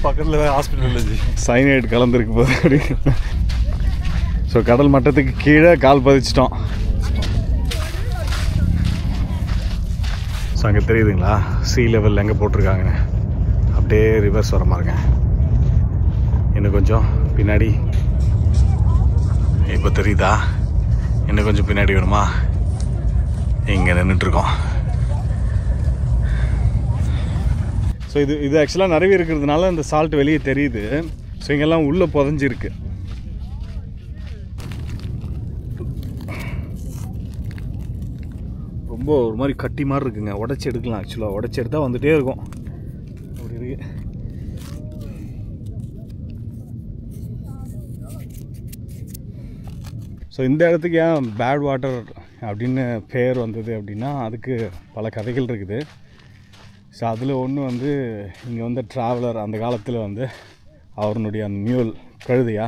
பக்கத்தில் ஹாஸ்பிட்டல் சைனைட் கலந்துருக்கு போது அப்படி. ஸோ கடல் மட்டத்துக்கு கீழே கால் பதிச்சிட்டோம். ஸோ அங்கே தெரியுதுங்களா சீ லெவல் எங்கே போட்டிருக்காங்கன்னு? அப்படியே ரிவர்ஸ் வர மாதிரிங்க. இன்னும் கொஞ்சம் பின்னாடி, இப்போ தெரியுதா? இன்னும் கொஞ்சம் பின்னாடி வேணுமா? இங்கே நின்றுட்டுருக்கோம். ஸோ இது ஆக்சுவலாக நிறைய இருக்கிறதுனால இந்த சால்ட் வெளியே தெரியுது. ஸோ இங்கெல்லாம் உள்ளே புதஞ்சிருக்கு. ரொம்ப ஒரு மாதிரி கட்டி மாதிரி இருக்குங்க. உடச்சி எடுக்கலாம். ஆக்சுவலாக உடச்சி எடுத்தால் வந்துகிட்டே இருக்கும். அப்படி இருக்கு. ஸோ இந்த இடத்துக்கு ஏன் பேட் வாட்டர் அப்படின்னு பேர் வந்தது அப்படின்னா அதுக்கு பல கதைகள் இருக்குது. ஸோ அதில் ஒன்று வந்து இங்கே வந்து ட்ராவலர் அந்த காலத்தில் வந்து அவருடைய அந்த மியூல் கழுதையா,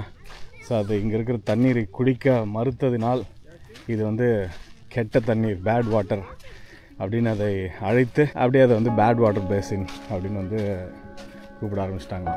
ஸோ அது இங்கே இருக்கிற தண்ணீரை குடிக்க மறுத்ததினால் இது வந்து கெட்ட தண்ணீர், பேட் வாட்டர் அப்படின்னு அதை அழைத்து அப்படியே அதை வந்து பேட் வாட்டர் பேசின் அப்படின்னு வந்து கூப்பிட ஆரம்பிச்சிட்டாங்க.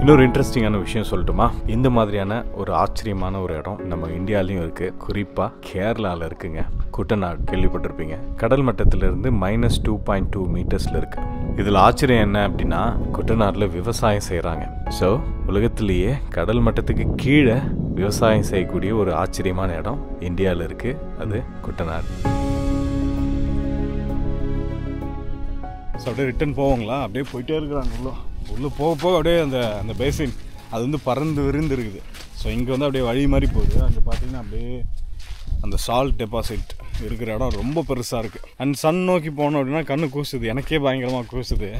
இன்னொரு இன்ட்ரெஸ்டிங்கான விஷயம் சொல்லட்டுமா? இந்த மாதிரியான ஒரு ஆச்சரியமான ஒரு இடம் நம்ம இந்தியாலையும் இருக்குது. குறிப்பாக கேரளாவில் இருக்குங்க. குட்டநாடு கேள்விப்பட்டிருப்பீங்க. கடல் மட்டத்திலிருந்து -2.2 மீட்டர்ஸில் இருக்குது. இதில் ஆச்சரியம் என்ன அப்படின்னா குட்டநாட்டில் விவசாயம் செய்கிறாங்க. ஸோ உலகத்திலேயே கடல் மட்டத்துக்கு கீழே விவசாயம் செய்யக்கூடிய ஒரு ஆச்சரியமான இடம் இந்தியாவில் இருக்குது. அது குட்டநாடு. ஸோ அப்படியே ரிட்டன் போவாங்களா? அப்படியே போயிட்டே இருக்கிறாங்க. உள்ளே போக போக அப்படியே அந்த பேசின் அது வந்து பறந்து விரிந்து இருக்குது. ஸோ இங்கே வந்து அப்படியே வழி மாதிரி போகுது. அங்கே பார்த்தீங்கன்னா அப்படியே அந்த சால்ட் டெபாசிட் இருக்கிற இடம் ரொம்ப பெருசாக இருக்குது. அண்ட் சன் நோக்கி போனோம் அப்படின்னா கண்ணு கூசுது. எனக்கே பயங்கரமாக கூசுது.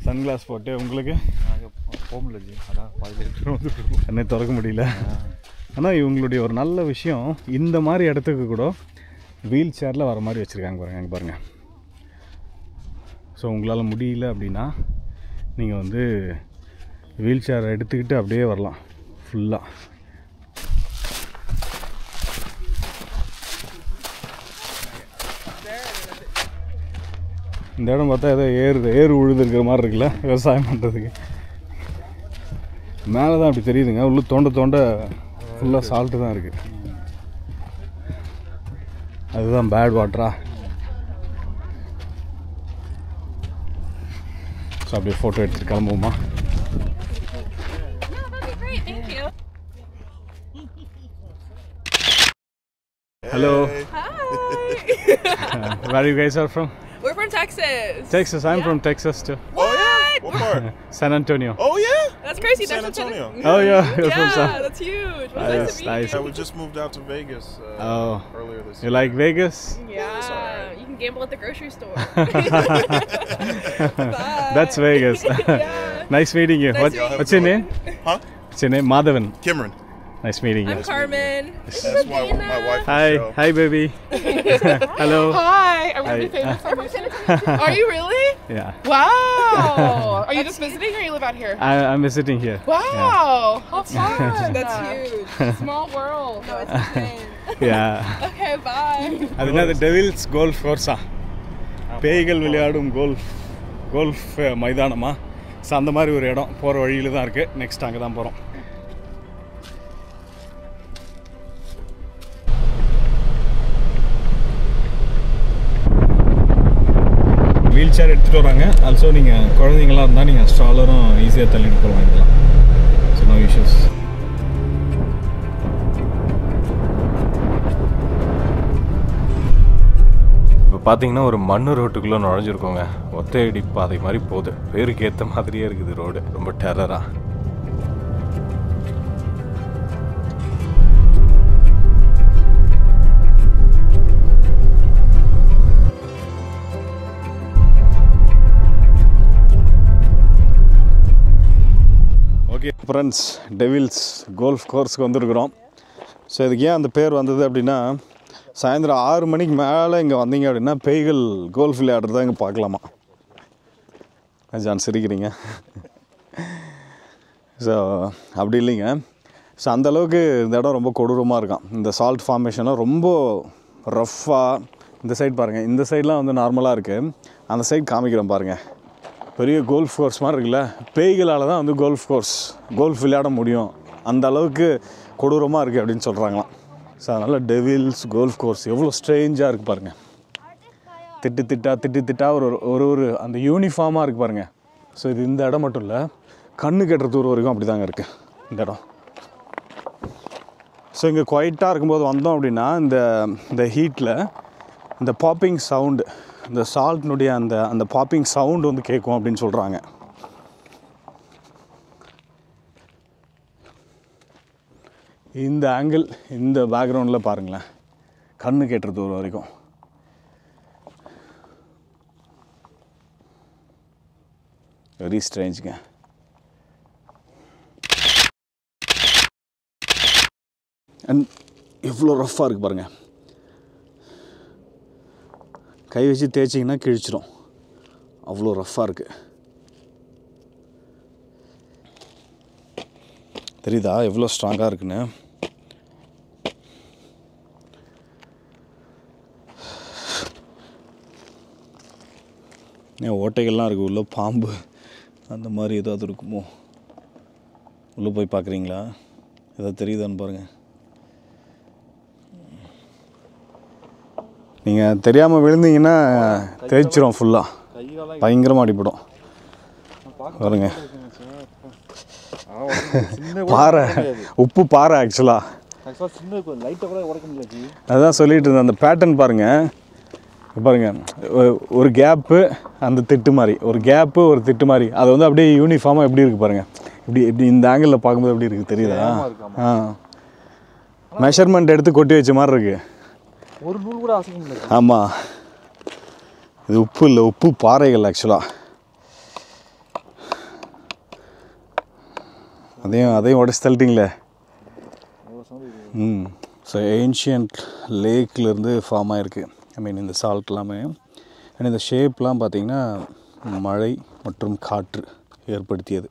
சன்கிளாஸ் போட்டு உங்களுக்கு போக முடியல, அதான் கண்ணே திறக்க முடியல. ஆனால் இவங்களுடைய ஒரு நல்ல விஷயம், இந்த மாதிரி இடத்துக்கு கூட வீல் சேரில் வர மாதிரி வச்சுருக்காங்க பாருங்கள். அங்கே பாருங்கள். ஸோ உங்களால் முடியல அப்படின்னா நீங்கள் வந்து வீல் சேரை எடுத்துக்கிட்டு அப்படியே வரலாம் ஃபுல்லாக. இந்த இடம் பார்த்தா ஏதோ ஏறு உழுதுருக்கிற மாதிரி இருக்குல்ல விவசாயம் பண்ணுறதுக்கு. மேலே தான் அப்படி தெரியுதுங்க. உள்ள தோண்ட ஃபுல்லாக சால்ட்டு தான் இருக்குது. அதுதான் பேட் வாட்டரா? ஸோ அப்படியே ஃபோட்டோ எடுத்துகிட்டு கிளம்புவோமா? Hello. Hi. Where you guys are from? We're from Texas. Texas. I'm from Texas too. Oh yeah. What part? San Antonio. Oh yeah? That's crazy. San That's Antonio. Oh yeah, you're from Yeah, San. that's huge. Well, nice to meet Nice. Yeah, you. we just moved out to Vegas earlier this You year. like Vegas? Yeah, alright. you can gamble at the grocery store. That's Vegas. Yeah. Nice meeting you. Nice meeting What's your you. name? Huh? What's your name? Madhavan. Cameron. Nice meeting you. I'm Carmen. That's my wife. Hi. Michelle. Hi, baby. Hello. Hi, I'm Hi. really famous on YouTube. Are you really? Yeah. Wow. Are you just visiting or you live out here? I'm visiting here. Wow. How fun. That's huge. Small world. No, it's insane. Yeah. Okay, bye. அது என்னது டெவில்ஸ் கோல்ஃப் கோர்ஸா? பேய்கள் விளையாடும் கோல்ஃப் மைதானமா? ஸோ அந்த மாதிரி ஒரு இடம் போகிற வழியில் தான் இருக்குது. நெக்ஸ்ட் அங்கே தான் போகிறோம். வீல் சேர் எடுத்துகிட்டு வராங்க. ஆல்சோ நீங்கள் குழந்தைங்களாம் இருந்தால் நீங்கள் ஸ்ட்ராலரும் ஈஸியாக தள்ளிட்டு போகலாம். வாங்கிக்கலாம். So no issues. இப்போ பார்த்தீங்கன்னா ஒரு மண்ணு ரோட்டுக்குள்ளே நுழைஞ்சிருக்கோங்க. ஒத்தையடி பாதை மாதிரி போகுது. பேருக்கு ஏற்ற மாதிரியே இருக்குது ரோடு. ரொம்ப டெரராக. ஓகே ஃப்ரெண்ட்ஸ், டெவில்ஸ் கோல்ஃப் கோர்ஸுக்கு வந்திருக்கிறோம். ஸோ இதுக்கு ஏன் அந்த பேர் வந்தது அப்படின்னா, சாயந்தரம் 6 மணிக்கு மேலே இங்கே வந்தீங்க அப்படின்னா பேய்கள் கோல்ஃப் விளையாடுறத இங்கே பார்க்கலாமா. ஜான் சிரிக்கிறீங்க. ஸோ அப்படி இல்லைங்க. ஸோ அந்தளவுக்கு இந்த இடம் ரொம்ப கொடூரமாக இருக்கான். இந்த சால்ட் ஃபார்மேஷன்லாம் ரொம்ப ரஃப்பாக. இந்த சைடு பாருங்கள். இந்த சைட்லாம் வந்து நார்மலாக இருக்குது. அந்த சைடு காமிக்கிறேன் பாருங்கள். பெரிய கோல்ஃப் கோர்ஸ் மாதிரி இருக்குல்ல. பேய்களால் தான் வந்து கோல்ஃப் விளையாட முடியும். அந்த அளவுக்கு கொடூரமாக இருக்குது அப்படின்னு சொல்கிறாங்களாம். ஸோ அதனால் டெவில்ஸ் கோல்ஃப் கோர்ஸ் எவ்வளோ ஸ்ட்ரேஞ்சாக இருக்குது பாருங்கள். திட்டா ஒரு அந்த யூனிஃபார்மாக இருக்குது பாருங்கள். ஸோ இது இந்த இடம் மட்டும் இல்லை, கண்ணு கெட்டுற தூரம் வரைக்கும் அப்படி தாங்க இருக்குது இந்த இடம். ஸோ இங்கே குவைட்டாக இருக்கும்போது வந்தோம் அப்படின்னா இந்த ஹீட்டில் இந்த பாப்பிங் சவுண்டு, இந்த சால்ட்னுடைய அந்த பாப்பிங் சவுண்டு வந்து கேட்கும் அப்படின்னு சொல்கிறாங்க. இந்த ஆங்கிள் இந்த பேக்ரவுண்டில் பாருங்களேன், கண்ணு கேட்டுறது ஒரு வரைக்கும். வெரி ஸ்ட்ரேஞ்சுங்க. அண்ட் எவ்வளோ ரஃப்பாக இருக்குது பாருங்கள். கை வச்சு தேய்ச்சிங்கன்னா கிழிச்சிடும், அவ்வளோ ரஃப்பாக இருக்குது. தெரியுதா எவ்வளோ ஸ்ட்ராங்காக இருக்குன்னு? ஏன் ஓட்டைகள்லாம் இருக்குது, உள்ளே பாம்பு அந்த மாதிரி ஏதாவது இருக்குமோ? உள்ளே போய் பார்க்குறீங்களா? ஏதாவது தெரியுதான்னு பாருங்கள். நீங்கள் தெரியாமல் விழுந்தீங்கன்னா தேய்ச்சிரும் ஃபுல்லாக, பயங்கரமாக அடிப்படும். பாருங்க, பாறை, உப்பு பாறை ஆக்சுவலாக. அதுதான் சொல்லிகிட்டு இருந்தேன். அந்த பேட்டர்ன் பாருங்கள், பாருங்கள், ஒரு கேப்பு, அந்த திட்டு மாதிரி, ஒரு கேப்பு, ஒரு திட்டு மாதிரி. அது வந்து அப்படியே யூனிஃபார்மாக எப்படி இருக்குது பாருங்கள். இப்படி இந்த ஆங்கிளில் பார்க்கும்போது எப்படி இருக்குது தெரியுதா? மெஷர்மெண்ட் எடுத்து கொட்டி வச்ச மாதிரி இருக்குது. ஒரு நூல் கூட அவசியம் இல்லை. ஆமாம், இது உப்பு இல்லை, உப்பு பாறைகள் ஆக்சுவலாக. அதையும் உடச்சு தள்ளிட்டிங்களே. ஸோ ஏன்ஷியன்ட் லேக்லேருந்து ஃபார்ம் ஆகிருக்கு. ஐ மீன் இந்த சால்ட் எல்லாமே. அண்ட் இந்த ஷேப்லாம் பார்த்திங்கன்னா மழை மற்றும் காற்று ஏற்படுத்தியது.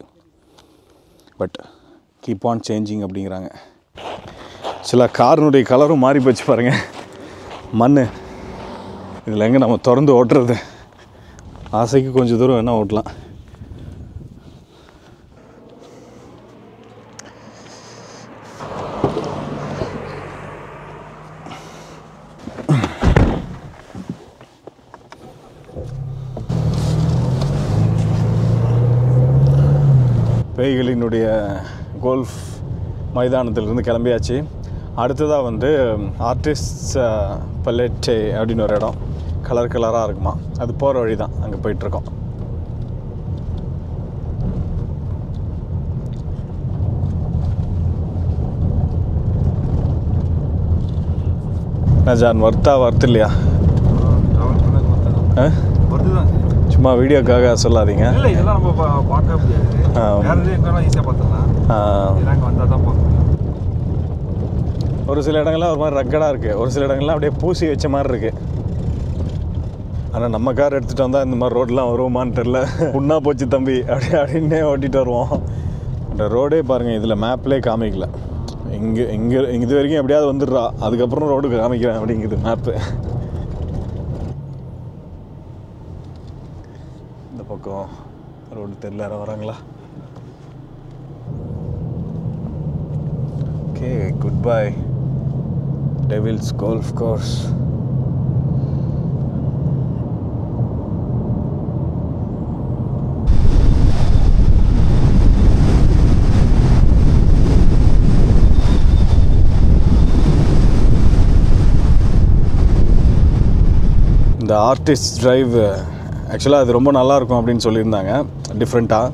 பட் கீப் ஆன் சேஞ்சிங் அப்படிங்கிறாங்க. சில காரினுடைய கலரும் மாறி போச்சு பாருங்கள். மண் இதில் எங்கே நம்ம திறந்து ஓட்டுறது? ஆசைக்கு கொஞ்சம் தூரம் வேணால் ஓட்டலாம். பேய்களினுடைய கோல்ஃப் மைதானத்திலிருந்து கிளம்பியாச்சு. அடுத்ததாக வந்து ஆர்டிஸ்ட் பல்லெட்டே அப்படின்னு ஒரு இடம், கலர் கலராக இருக்குமா, அது போகிற வழி தான். அங்கே போயிட்டுருக்கோம். ஜான் வர்த்து இல்லையா? சும்மா வீடியோக்காக சொல்லாதீங்க. இல்லை, இதெல்லாம் நம்ம பார்க்க முடியாது. ஈஸியாக பார்த்துக்கலாம். ஒரு சில இடங்கள்லாம் ஒரு மாதிரி ரக்கடாக இருக்குது, ஒரு சில இடங்கள்லாம் அப்படியே பூசி வச்ச மாதிரி இருக்குது. ஆனால் நம்ம கார் எடுத்துகிட்டு வந்தால் இந்த மாதிரி ரோடெலாம் வருவோமான்னு தெரில. புண்ணா போச்சு தம்பி அப்படின்னே ஓட்டிகிட்டு வருவோம். இந்த ரோடே பாருங்கள், இதில் மேப்லேயே காமிக்கல. இங்கே இது வரைக்கும் எப்படியாவது வந்துடுறா, அதுக்கப்புறம் ரோடு காமிக்கிறேன் அப்படிங்குது மேப்பு. இந்த பக்கம் ரோடு தெரியல, யாரும் வராங்களா? Okay, good bye Devil's Golf Course. இந்த ஆர்டிஸ்ட் டிரைவ் ஆக்சுவலாக அது ரொம்ப நல்லாயிருக்கும் அப்படின்னு சொல்லியிருந்தாங்க, டிஃப்ரெண்ட்டாக.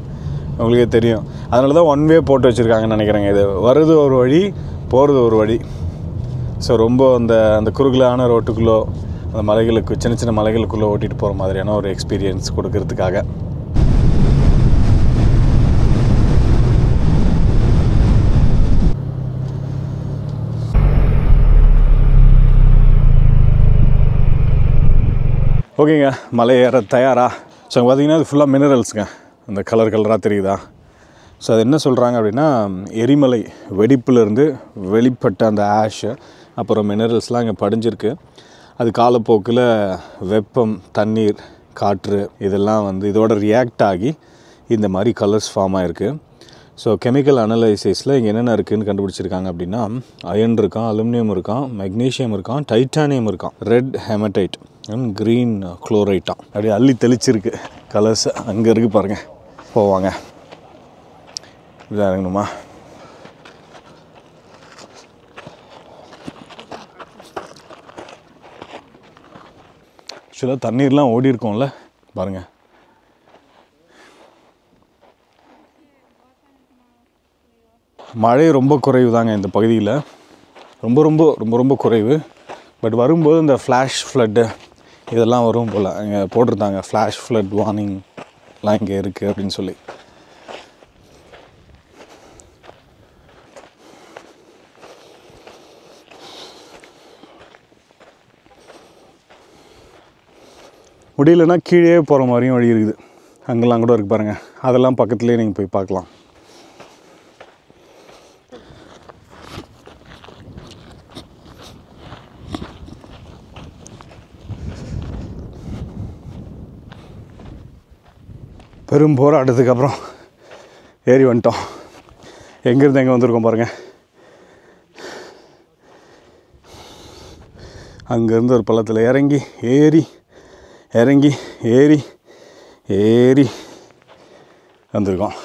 உங்களுக்கே தெரியும், அதனால தான் ஒன் வே போட்டு வச்சுருக்காங்கன்னு நினைக்கிறேங்க. இது வருது ஒரு வழி, போகிறது ஒரு வழி. ஸோ ரொம்ப அந்த குறுகலான ரோட்டுக்குள்ளே, அந்த மலைகளுக்கு, சின்ன சின்ன மலைகளுக்குள்ளே ஓட்டிகிட்டு போகிற மாதிரியான ஒரு எக்ஸ்பீரியன்ஸ் கொடுக்கறதுக்காக. ஓகேங்க, மலை ஏற தயாரா? ஸோ அங்கே பார்த்தீங்கன்னா அது ஃபுல்லாக மினரல்ஸுங்க, அந்த கலர் கலராக தெரியுதா? ஸோ அது என்ன சொல்கிறாங்க அப்படின்னா, எரிமலை வெடிப்புலேருந்து வெளிப்பட்ட அந்த ஆஷு, அப்புறம் மினரல்ஸ்லாம் அங்கே படிஞ்சிருக்கு. அது காலப்போக்கில் வெப்பம், தண்ணீர், காற்று இதெல்லாம் வந்து இதோட ரியாக்ட் ஆகி இந்த மாதிரி கலர்ஸ் ஃபார்ம் ஆகிருக்கு. ஸோ கெமிக்கல் அனலைசிஸில் இங்கே என்னென்ன இருக்குதுன்னு கண்டுபிடிச்சிருக்காங்க அப்படின்னா, அயன் இருக்கான், அலுமினியம் இருக்கான், மெக்னீஷியம் இருக்கான், டைட்டானியம் இருக்கான், ரெட் ஹெமடைட் அண்ட் க்ரீன் குளோரைட்டான். அப்படியே அள்ளி தெளிச்சிருக்கு கலர்ஸ். அங்கே இருக்குது பாருங்கள், போவாங்க. இதாக இறங்கணுமா? ஆக்சுவலாக தண்ணீர்லாம் ஓடி இருக்கும்ல பாருங்கள். மழை ரொம்ப குறைவு தாங்க இந்த பகுதியில், ரொம்ப ரொம்ப ரொம்ப ரொம்ப குறைவு. பட் வரும்போது இந்த ஃப்ளாஷ் ஃப்ளட்டு இதெல்லாம் வரும் போல். இங்கே போட்டிருந்தாங்க ஃப்ளாஷ் ஃப்ளட் வார்னிங்லாம் இங்கே இருக்குது அப்படின்னு சொல்லி. முடியலன்னா கீழே போகிற மாதிரியும் வழி இருக்குது. அங்கெல்லாம் கூட இருக்குது பாருங்கள். அதெல்லாம் பக்கத்துலேயே நீங்கள் போய் பார்க்கலாம். பெரும் போராட்டத்துக்கு அப்புறம் ஏறி வந்துட்டோம். எங்கேருந்து எங்கே வந்திருக்கோம் பாருங்கள். அங்கேருந்து ஒரு பள்ளத்தில் இறங்கி ஏறி வந்திருக்கோம்.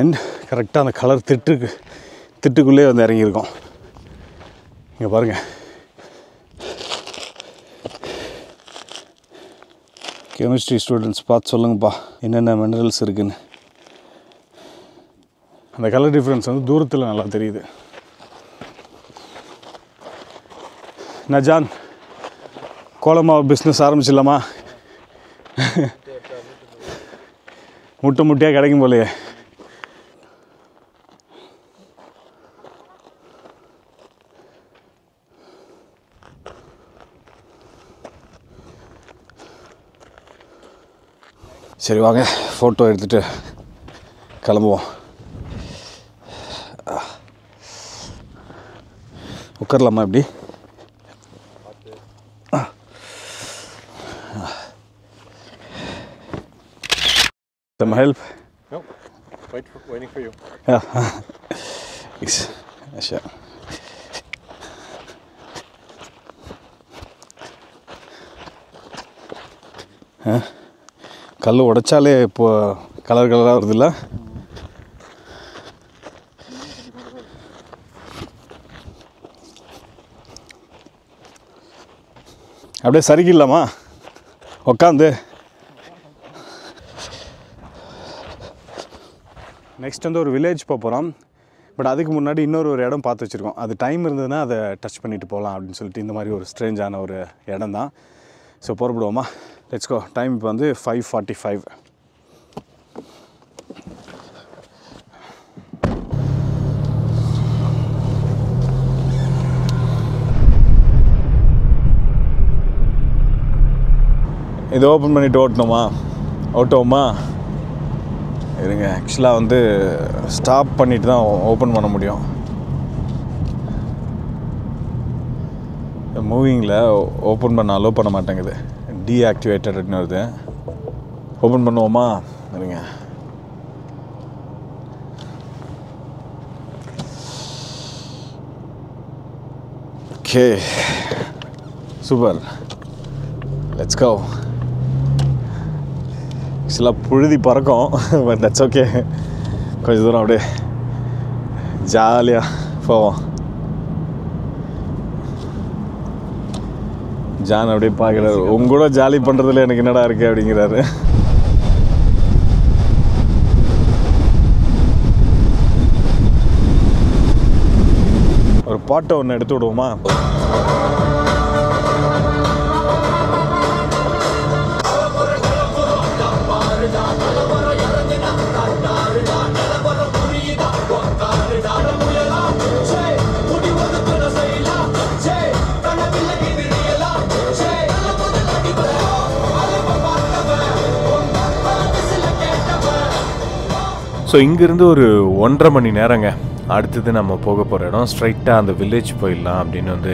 அண்ட் கரெக்டாக அந்த கலர் திட்டுக்குள்ளே வந்து இறங்கியிருக்கோம். இங்கே பாருங்கள். கெமிஸ்ட்ரி ஸ்டூடெண்ட்ஸ் பார்த்து சொல்லுங்கப்பா என்னென்ன மினரல்ஸ் இருக்குன்னு. அந்த கலர் டிஃப்ரென்ஸ் வந்து தூரத்தில் நல்லா தெரியுது. நஜான் கோலமாவு பிஸ்னஸ் ஆரம்பிச்சிடலாமா? முட்டை முட்டையாக கிடைக்கும் போலையே. சரி வாங்க ஃபோட்டோ எடுத்துகிட்டு கிளம்புவோம். உட்காரலாமா இப்படி? Some help? No. Waiting for you. Yeah. Sure. கல் உடைச்சாலே இப்போ கலர் கலராக வருதுல்ல. அப்படியே சரிக்கிடலாமா உக்காந்து? நெக்ஸ்ட் வந்து ஒரு வில்லேஜ் போக போகிறோம். பட் அதுக்கு முன்னாடி இன்னொரு இடம் பார்த்து வச்சுருக்கோம். அது டைம் இருந்ததுன்னா அதை டச் பண்ணிட்டு போகலாம் அப்படின்னு சொல்லிட்டு இந்த மாதிரி ஒரு ஸ்ட்ரேஞ்சான ஒரு இடம் தான். ஸோ புறப்படுவோமா? Let's go. டைம் இப்போ வந்து 5:45. இது ஓப்பன் பண்ணிவிட்டு ஓட்டுவோமா? இருங்க, ஆக்சுவலாக வந்து ஸ்டாப் பண்ணிட்டு தான் ஓப்பன் பண்ண முடியும். மூவிங்கில் ஓப்பன் பண்ண அலோவ் பண்ண மாட்டேங்குது. டீஆக்டிவேட்டட்னு வருது. ஓப்பன் பண்ணுவோமா? இருங்க. Okay, super, let's go. ஆக்சுவலாக புழுதி பறக்கும், பட் தட்ஸ் ஓகே. கொஞ்சம் தூரம் அப்படியே ஜாலியாக போவோம். ஜான் அப்படியே பார்க்குறாரு, உங்க கூட ஜாலி பண்ணுறதுல எனக்கு என்னடா இருக்குது அப்படிங்கிறாரு. ஒரு பாட்டை ஒன்று எடுத்து விடுவோமா? ஸோ இங்கேருந்து ஒரு 1.5 மணி நேரங்க. அடுத்தது நம்ம போக போகிற இடம் ஸ்ட்ரைட்டாக அந்த வில்லேஜ் போயிடலாம் அப்படின்னு வந்து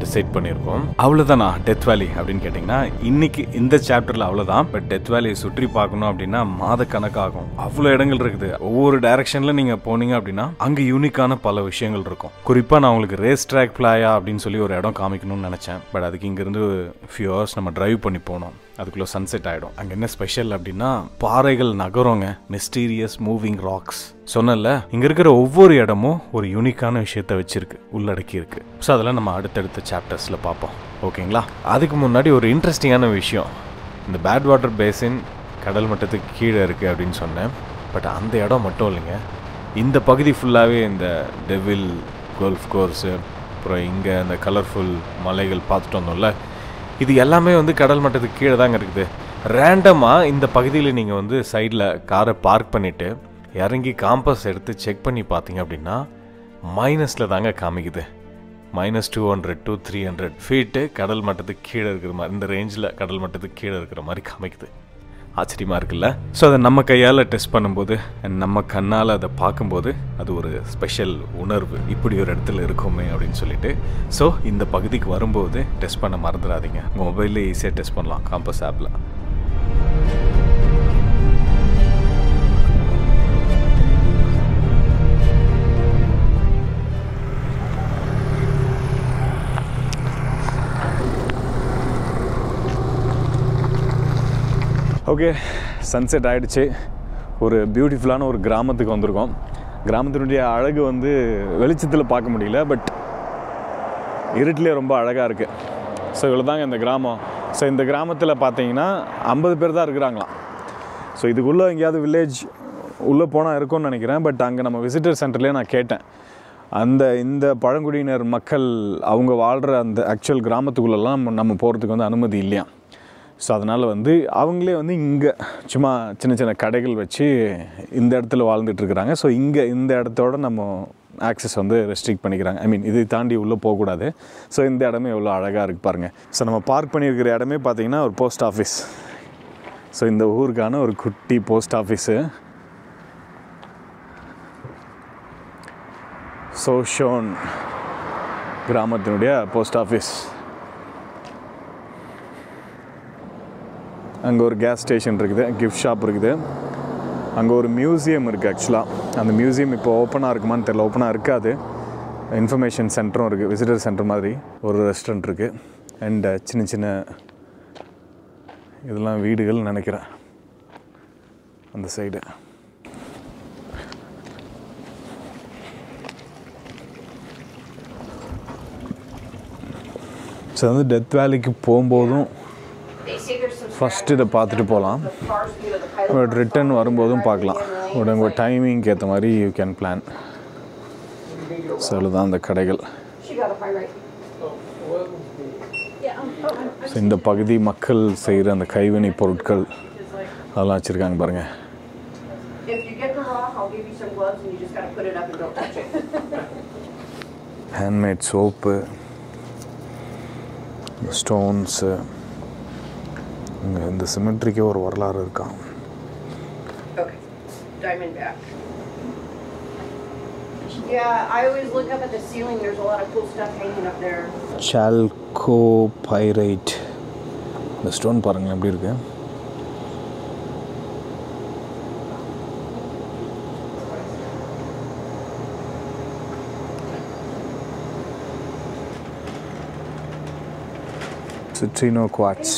டிசைட் பண்ணியிருக்கோம். அவ்வளோதானா டெத் வேலி அப்படின்னு கேட்டிங்கன்னா இன்றைக்கி இந்த சாப்டரில் அவ்வளோதான். பட் டெத் வேலியை சுற்றி பார்க்கணும் அப்படின்னா மாத கணக்காகும். அவ்வளோ இடங்கள் இருக்குது. ஒவ்வொரு டைரக்ஷனில் நீங்கள் போனீங்க அப்படின்னா அங்கே யூனிக்கான பல விஷயங்கள் இருக்கும். குறிப்பாக நான் உங்களுக்கு ரேஸ் ட்ராக் பிளாயா அப்படின்னு சொல்லி ஒரு இடம் காமிக்கணும்னு நினச்சேன். பட் அதுக்கு இங்கேருந்து ஃபியூ ஹவர்ஸ் நம்ம டிரைவ் பண்ணி போனோம். அதுக்குள்ளே சன்செட் ஆகிடும். அங்கே என்ன ஸ்பெஷல் அப்படின்னா பாறைகள் நகரங்க, மிஸ்டீரியஸ் மூவிங் ராக்ஸ். சொன்னல, இங்கே இருக்கிற ஒவ்வொரு இடமும் ஒரு யூனிக்கான விஷயத்த வச்சிருக்கு, உள்ளடக்கி இருக்கு. ஸோ அதெல்லாம் நம்ம அடுத்தடுத்த சாப்டர்ஸில் பார்ப்போம். ஓகேங்களா? அதுக்கு முன்னாடி ஒரு இன்ட்ரெஸ்டிங்கான விஷயம், இந்த பேட் வாட்டர் பேசின் கடல் மட்டத்துக்கு கீழே இருக்குது அப்படின்னு சொன்னேன். பட் அந்த இடம் மட்டும் இல்லைங்க, இந்த பகுதி ஃபுல்லாகவே இந்த டெவில் கோல்ஃப் கோர்ஸு, அப்புறம் இங்கே அந்த கலர்ஃபுல் மலைகள் பார்த்துட்டு வந்தோம்ல, இது எல்லாமே வந்து கடல் மட்டத்துக்கு கீழே தாங்க இருக்குது. ரேண்டமாக இந்த பகுதியில் நீங்கள் வந்து சைடில் காரை பார்க் பண்ணிவிட்டு இறங்கி காம்பஸ் எடுத்து செக் பண்ணி பார்த்தீங்க அப்படின்னா மைனஸில் தாங்க காமிக்குது. -200 to 300 ஃபீட்டு கடல் மட்டத்துக்கு கீழே இருக்கிற மாதிரி, இந்த ரேஞ்சில் கடல் மட்டத்துக்கு கீழே இருக்கிற மாதிரி காமிக்குது. ஆச்சரியமாக இருக்குல்ல? ஸோ அதை நம்ம கையால் டெஸ்ட் பண்ணும்போது, நம்ம கண்ணால் அதை பார்க்கும்போது அது ஒரு ஸ்பெஷல் உணர்வு, இப்படி ஒரு இடத்துல இருக்குமே அப்படின்னு சொல்லிட்டு. ஸோ இந்த பகுதிக்கு வரும்போது டெஸ்ட் பண்ண மறந்துடாதீங்க. உங்கள் மொபைலில் ஈஸியாக டெஸ்ட் பண்ணலாம் காம்பஸ் ஆப்பில். ஓகே, சன்செட் ஆகிடுச்சு. ஒரு பியூட்டிஃபுல்லான ஒரு கிராமத்துக்கு வந்திருக்கோம். கிராமத்தினுடைய அழகு வந்து வெளிச்சத்தில் பார்க்க முடியல, பட் இருட்டிலே ரொம்ப அழகாக இருக்குது. ஸோ இவ்வளோ தாங்க இந்த கிராமம். ஸோ இந்த கிராமத்தில் பார்த்தீங்கன்னா 50 பேர் தான் இருக்கிறாங்களாம். ஸோ இதுக்குள்ளே எங்கேயாவது வில்லேஜ் உள்ளே போனால் இருக்கும்னு நினைக்கிறேன். பட் அங்கே நம்ம விசிட்டர் சென்டர்லேயே நான் கேட்டேன், இந்த பழங்குடியினர் மக்கள் அவங்க வாழ்கிற அந்த ஆக்சுவல் கிராமத்துக்குள்ளெல்லாம் நம்ம போகிறதுக்கு வந்து அனுமதி இல்லையா. ஸோ அதனால் வந்து அவங்களே வந்து இங்கே சும்மா சின்ன சின்ன கடைகள் வச்சு இந்த இடத்துல வாழ்ந்துட்டுருக்குறாங்க. ஸோ இங்கே இந்த இடத்தோட நம்ம ஆக்சஸ் வந்து ரெஸ்ட்ரிக்ட் பண்ணிக்கிறாங்க. ஐ மீன் இதை தாண்டி உள்ளே போகக்கூடாது. ஸோ இந்த இடமே எவ்வளோ அழகாக இருக்குது பாருங்கள். ஸோ நம்ம பார்க் பண்ணியிருக்கிற இடமே பார்த்திங்கன்னா ஒரு போஸ்ட் ஆஃபீஸ். ஸோ இந்த ஊருக்கான ஒரு குட்டி போஸ்ட் ஆஃபீஸு. சோஷோன் கிராமத்தினுடைய போஸ்ட் ஆஃபீஸ். அங்கே ஒரு கேஸ் ஸ்டேஷன் இருக்குது, கிஃப்ட் ஷாப் இருக்குது, அங்கே ஒரு மியூசியம் இருக்குது. ஆக்சுவலாக அந்த மியூசியம் இப்போ ஓப்பனாக இருக்குமான்னு தெரியல, ஓப்பனாக இருக்காது. இன்ஃபர்மேஷன் சென்டரும் இருக்குது, விசிட்டர் சென்டர் மாதிரி. ஒரு ரெஸ்டாரண்ட் இருக்குது. அண்ட் சின்ன சின்ன இதெல்லாம் வீடுகள் நினைக்கிறேன் அந்த சைடு. ஸோ வந்து டெத் வேலிக்கு போகும்போதும் ஃபஸ்ட்டு இதை பார்த்துட்டு போகலாம். பட் ரிட்டன் வரும்போதும் பார்க்கலாம். உங்கள் டைமிங்க்கு ஏற்ற மாதிரி யூ கேன் பிளான். ஸோ அதுதான் அந்த கடைகள். ஸோ இந்த பகுதி மக்கள் செய்கிற அந்த கைவினை பொருட்கள் அதெல்லாம் வச்சுருக்காங்க பாருங்கள். Handmade soap, stones. இங்கே இந்த சிமெட்ரிக்கே ஒரு வரலாறு இருக்கான். சால்கோபைரைட். இந்த ஸ்டோன் பாருங்கள் எப்படி இருக்கு. Citrino quartz.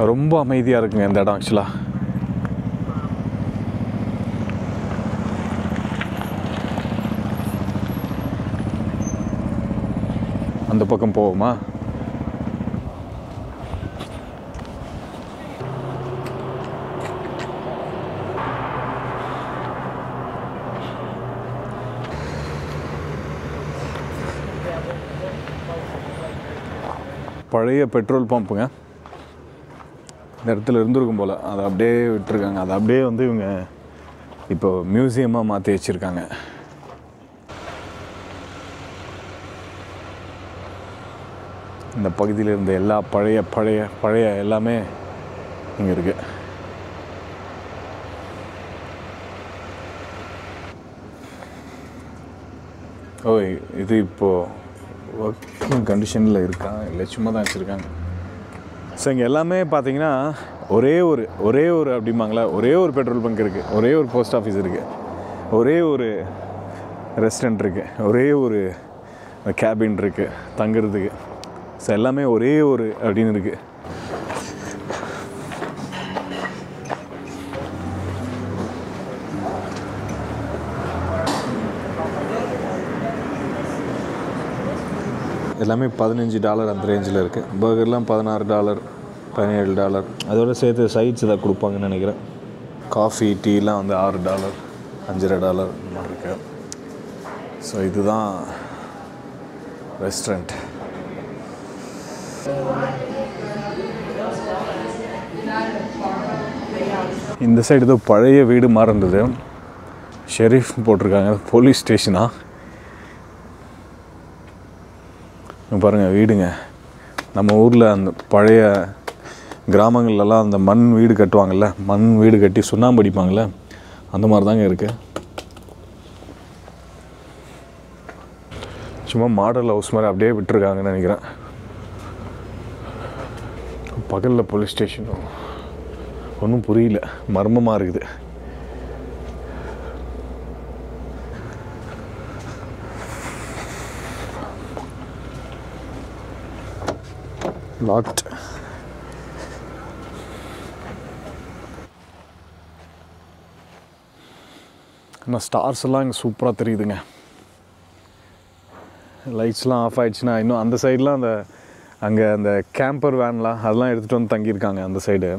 ரொம்ப அமைதியாக இருக்குங்க இந்த இடம். ஆக்சுவலாக அந்த பக்கம் போவோமா? பழைய பெட்ரோல் பம்புங்க. இந்த இடத்துல இருந்திருக்கும் போல், அதை அப்படியே விட்டுருக்காங்க. அதை அப்படியே வந்து இவங்க இப்போ மியூசியமாக மாற்றி வச்சுருக்காங்க. இந்த பகுதியில் இருந்த எல்லா பழைய பழைய பழைய எல்லாமே இங்கே இருக்குது. ஓ, இது இப்போது ஒர்க்கிங் கண்டிஷனில் இருக்கா இல்லை சும்மா தான் வச்சுருக்காங்க. ஸோ இங்கே எல்லாமே பார்த்தீங்கன்னா ஒரே ஒரு அப்படிம்பாங்களா, ஒரே ஒரு பெட்ரோல் பங்க் இருக்குது, ஒரே ஒரு போஸ்ட் ஆஃபீஸ் இருக்குது, ஒரே ஒரு ரெஸ்டாரண்ட் இருக்குது, ஒரே ஒரு கேபின் இருக்குது தங்குறதுக்கு. ஸோ எல்லாமே ஒரே ஒரு அப்படின்னு இருக்குது. எல்லாமே $15 அந்த ரேஞ்சில் இருக்குது. பர்கர்லாம் $16, $17. அதோட சேர்த்து சைட்ஸ் எதாவது கொடுப்பாங்கன்னு நினைக்கிறேன். காஃபி டீலாம் வந்து $6, $5.5 இந்த மாதிரி இருக்குது. ஸோ இதுதான் ரெஸ்டாரண்ட். இந்த சைடு ஏதோ பழைய வீடு மாதிரி இருந்தது. ஷெரீஃப் போட்டிருக்காங்க, போலீஸ் ஸ்டேஷனா பாருங்கள் வீடுங்க. நம்ம ஊரில் அந்த பழைய கிராமங்கள்லாம் அந்த மண் வீடு கட்டுவாங்கள்ல, மண் வீடு கட்டி சுண்ணாம்பு அடிப்பாங்கள்ல, அந்த மாதிரி தாங்க இருக்குது. சும்மா மாடல் ஹவுஸ் மாதிரி அப்படியே விட்டுருக்காங்கன்னு நினைக்கிறேன். பகலில் போலீஸ் ஸ்டேஷன் ஒன்றும் புரியல, மர்மமாக இருக்குது. லாக்ட். ஆனால் ஸ்டார்ஸ் எல்லாம் இங்கே சூப்பராக தெரியுதுங்க. லைட்ஸ்லாம் ஆஃப் ஆகிடுச்சுன்னா இன்னும் அந்த சைடெலாம் அங்கே அந்த கேம்பர் வேன்லாம் அதெல்லாம் எடுத்துகிட்டு வந்து தங்கியிருக்காங்க அந்த சைடு.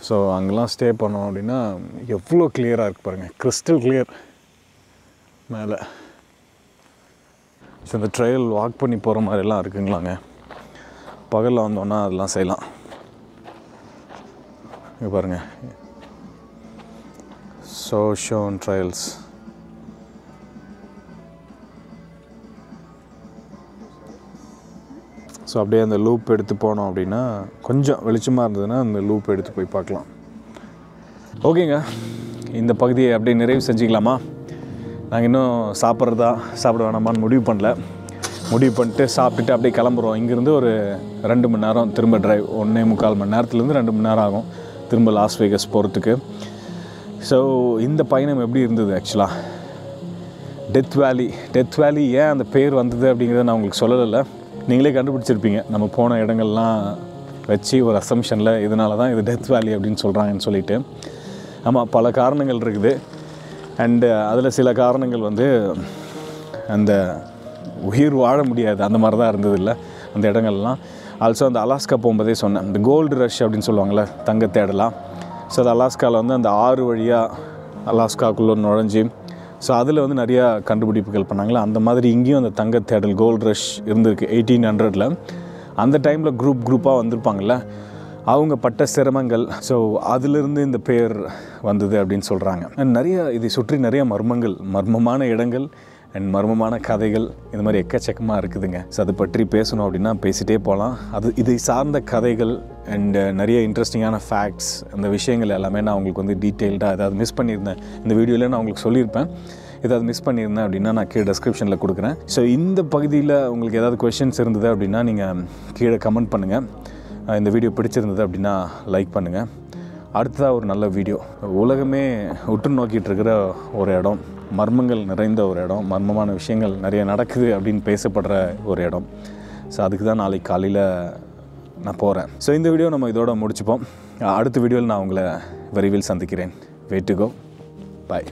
ஸோ அங்கெல்லாம் ஸ்டே பண்ணோம் அப்படின்னா எவ்வளோ கிளியராக இருக்குது பாருங்கள், கிறிஸ்டல் கிளியர் மேலே. ஸோ இந்த ட்ரையல் வாக் பண்ணி போகிற மாதிரிலாம் இருக்குங்களாங்க. பகலில் வந்தோன்னா அதெல்லாம் செய்யலாம். இங்கே பாருங்கள், ஷோன் ட்ரையல்ஸ். ஸோ அப்படியே அந்த லூப் எடுத்து போனோம் அப்படின்னா கொஞ்சம் வெளிச்சமாக இருந்ததுன்னா அந்த லூப் எடுத்து போய் பார்க்கலாம். ஓகேங்க, இந்த பகுதியை அப்படியே நிறைவு செஞ்சுக்கலாமா? நாங்கள் இன்னும் சாப்பிட வேணாமான்னு முடிவு பண்ணல. முடிவு பண்ணிட்டு சாப்பிட்டுட்டு அப்படியே கிளம்புறோம். இங்கேருந்து ஒரு 2 மணி நேரம் திரும்ப டிரைவ், 1.25 மணி நேரத்துலேருந்து 2 மணி நேரம் ஆகும் திரும்ப லாஸ் வேகஸ் போகிறதுக்கு. ஸோ இந்த பயணம் எப்படி இருந்தது? ஆக்சுவலாக டெத் வேலி ஏன் அந்த பேர் வந்தது அப்படிங்கிறத நான் உங்களுக்கு சொல்லலை, நீங்களே கண்டுபிடிச்சிருப்பீங்க. நம்ம போன இடங்கள்லாம் வச்சு ஒரு அசம்ஷனில் இதனால தான் இது டெத் வேலி அப்படின்னு சொல்கிறாங்கன்னு சொல்லிட்டு. ஆமாம், பல காரணங்கள் இருக்குது. அண்டு அதில் சில காரணங்கள் வந்து அந்த உயிர் வாழ முடியாது அந்த மாதிரி தான் இருந்தது இல்லை அந்த இடங்கள்லாம். ஆல்சோ அந்த அலாஸ்கா போகும்போதே சொன்னேன், இந்த கோல்டு ரஷ் அப்படின்னு சொல்லுவாங்கள்ல, தங்க தேடலாம். ஸோ அது அலாஸ்காவில் வந்து அந்த 6 வழியாக அலாஸ்காக்குள்ளே நுழைஞ்சி, ஸோ அதில் வந்து நிறையா கண்டுபிடிப்புகள் பண்ணாங்களே, அந்த மாதிரி இங்கேயும் அந்த தங்க தேடல் கோல்டு ரஷ் இருந்திருக்கு 1800. அந்த டைமில் குரூப்பாக வந்திருப்பாங்கள்ல, அவங்க பட்ட சிரமங்கள், ஸோ அதிலிருந்து இந்த பேர் வந்தது அப்படின்னு சொல்கிறாங்க. நிறைய இதை சுற்றி நிறைய மர்மமான இடங்கள் அண்ட் மர்மமான கதைகள் இந்த மாதிரி எக்கச்சக்கமாக இருக்குதுங்க. ஸோ அதை பற்றி பேசணும் அப்படின்னா பேசிகிட்டே போகலாம். இதை சார்ந்த கதைகள் அண்டு நிறைய இன்ட்ரெஸ்டிங்கான ஃபேக்ட்ஸ், அந்த விஷயங்கள் எல்லாமே நான் உங்களுக்கு வந்து டீட்டெயில்டாக ஏதாவது மிஸ் பண்ணியிருந்தேன் இந்த வீடியோவில் நான் உங்களுக்கு சொல்லியிருப்பேன். ஏதாவது மிஸ் பண்ணியிருந்தேன் அப்படின்னா நான் கீழே டிஸ்கிரிப்ஷனில் கொடுக்குறேன். ஸோ இந்த பகுதியில் உங்களுக்கு ஏதாவது கொஷின்ஸ் இருந்தது அப்படின்னா நீங்கள் கீழே கமெண்ட் பண்ணுங்கள். இந்த வீடியோ பிடிச்சிருந்தது அப்படின்னா லைக் பண்ணுங்கள். அடுத்ததாக ஒரு நல்ல வீடியோ, உலகமே உற்று நோக்கிட்டு இருக்கிற ஒரு இடம், மர்மங்கள் நிறைந்த ஒரு இடம், மர்மமான விஷயங்கள் நிறைய நடக்குது அப்படின்னு பேசப்படுற ஒரு இடம். ஸோ அதுக்கு தான் நாளைக்கு காலையில் நான் போகிறேன். ஸோ இந்த வீடியோ நம்ம இதோட முடிச்சுப்போம். அடுத்த வீடியோவில் நான் உங்களை விரைவில் சந்திக்கிறேன். Wait to go. பாய்.